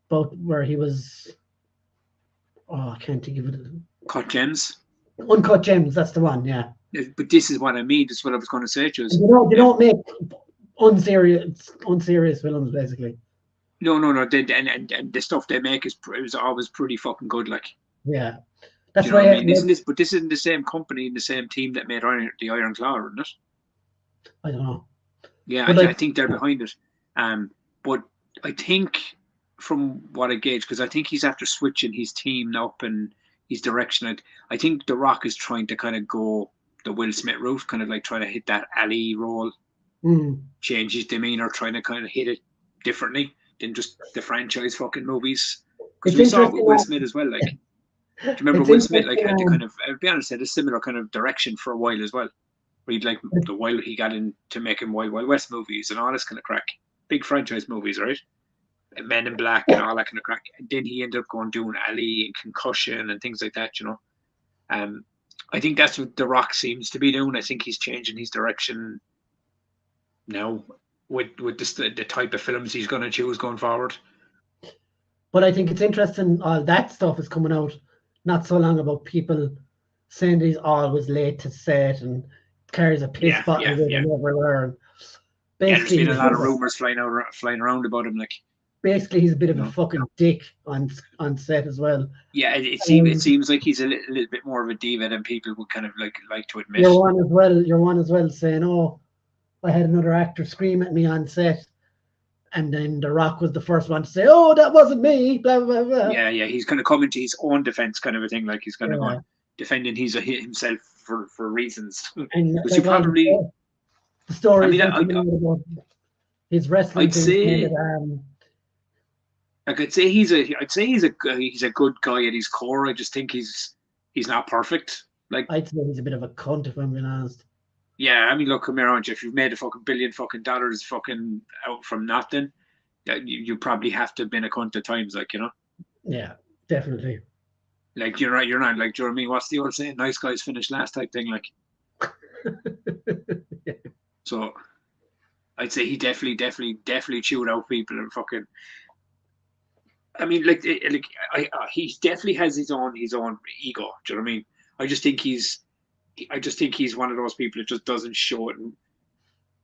Both where he was... Oh, I can't think of it. Cut Gems? Uncut Gems, that's the one, yeah. But this is what I mean. This is what I was going to say to you. They don't make unserious films, basically. No. And the stuff they make is always pretty fucking good, like. Yeah. That's why I mean. But this isn't the same company and the same team that made the Iron Claw, isn't it? I don't know. Yeah, I think they're behind it. But I think from what I gauge, because I think he's after switching his team up and his direction. I think The Rock is trying to kind of go the Will Smith route, kind of like trying to hit that Ali role, change his demeanor, trying to kind of hit it differently than just the franchise fucking movies. Because we saw it with Will Smith as well. Like, do you remember Will Smith had to kind of, I'll be honest, had a similar kind of direction for a while as well. Where he'd like the while he got into making Wild Wild West movies and all this kind of crack, big franchise movies, right? Men in Black and all that kind of crack. And then he ended up doing Ali and Concussion and things like that, you know. I think that's what The Rock seems to be doing. I think he's changing his direction now with the type of films he's going to choose going forward. But I think it's interesting. All that stuff is coming out not so long about people saying that he's always late to set and carries a piss bottle with him everywhere. And there's been a lot of rumors flying around about him. Like, basically, he's a bit of a fucking dick on set as well. Yeah, it seems like he's a little bit more of a diva than people would kind of like to admit. You're one as well saying, "Oh, I had another actor scream at me on set," and then The Rock was the first one to say, "Oh, that wasn't me." Blah blah blah. Yeah, he's going to come into his own defense, kind of a thing. Like he's going to go defending himself for reasons. And which you probably the story. About his wrestling. I'd say he's a good guy at his core. I just think he's not perfect. Like, I'd say he's a bit of a cunt, if I'm being honest. Yeah, I mean, look, come here, aren't you? If you've made a fucking $1 billion fucking out from nothing, you probably have to have been a cunt at times, like, you know. Yeah, definitely. Like, you're not like, do you know what I mean? What's the old saying? Nice guys finish last type thing, like. Yeah. So, I'd say he definitely chewed out people and fucking. I mean, he definitely has his own ego. Do you know what I mean? I just think he's one of those people that just doesn't show it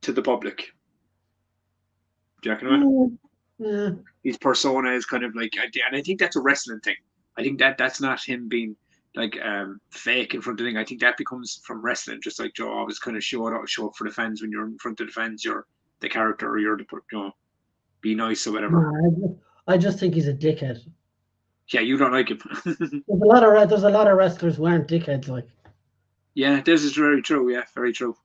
to the public. Do you reckon? Yeah. His persona is kind of like, and I think that's a wrestling thing. I think that's not him being like fake in front of the thing. I think that becomes from wrestling, just like Joe always kind of show up for the fans. When you're in front of the fans, you're the character, or you're the be nice or whatever. No, I just think he's a dickhead. Yeah, you don't like him. There's a lot of wrestlers who aren't dickheads, like. Yeah, this is very true. Yeah, very true.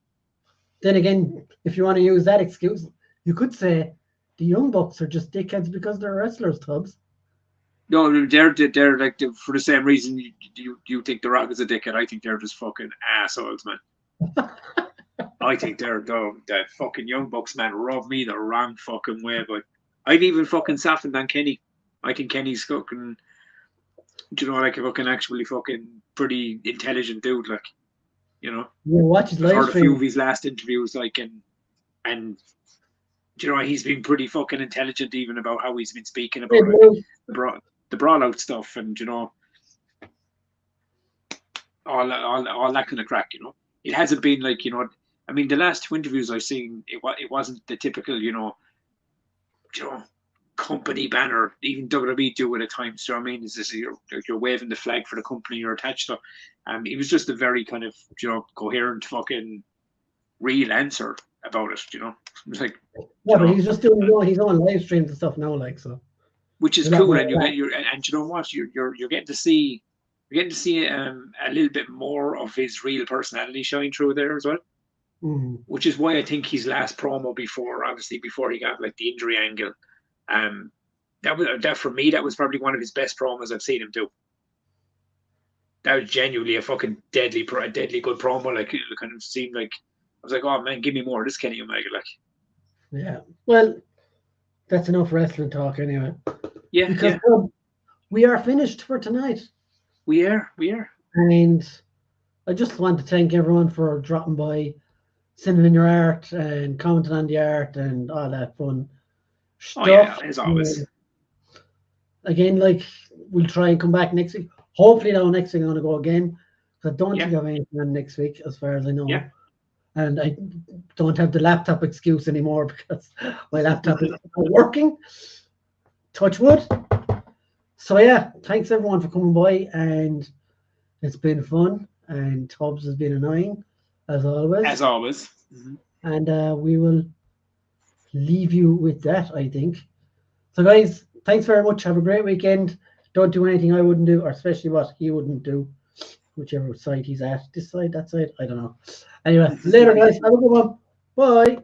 Then again, if you want to use that excuse, you could say the Young Bucks are just dickheads because they're wrestlers, Tubbs. No, they're like for the same reason you think The Rock is a dickhead. I think they're just fucking assholes, man. I think that fucking Young Bucks, man, rub me the wrong fucking way. But I'd even fucking softened on Kenny. I think Kenny's fucking, like a fucking actually fucking pretty intelligent dude, like. You know, watch his I've heard a few of his last interviews, like, and he's been pretty fucking intelligent, even about how he's been speaking about the brawl out stuff, and all that kind of crack. It hasn't been like I mean, the last two interviews I've seen, it wasn't the typical company banner. Even WWE do it at times. So I mean, is this you're waving the flag for the company you're attached to? It was just a very kind of coherent fucking real answer about it. It was like but he's just doing his own live streams and stuff now, like so. Which is cool, and you know what, you're getting to see a little bit more of his real personality showing through there as well. Mm-hmm. Which is why I think his last promo before he got like the injury angle. That for me, that was probably one of his best promos I've seen him do. That was genuinely a fucking deadly good promo. Like, it kind of seemed like I was like, oh man, give me more of this Kenny Omega. Like, yeah, well, that's enough wrestling talk anyway. Yeah, because we are finished for tonight. We are, and I just want to thank everyone for dropping by, sending in your art and commenting on the art and all that fun stuff. Oh yeah, as always. Again, like, we'll try and come back next week. Hopefully now next week I'm going to go again. Because I don't think I have anything on next week, as far as I know. Yeah. And I don't have the laptop excuse anymore because my laptop is not working. Touch wood. So yeah, thanks everyone for coming by, and it's been fun. And Tubbs has been annoying, as always. As always. Mm-hmm. And we will leave you with that, I think. So guys, thanks very much. Have a great weekend. Don't do anything I wouldn't do, or especially what he wouldn't do. Whichever side he's at. This side, that side, I don't know. Anyway, later guys. Have a good one. Bye.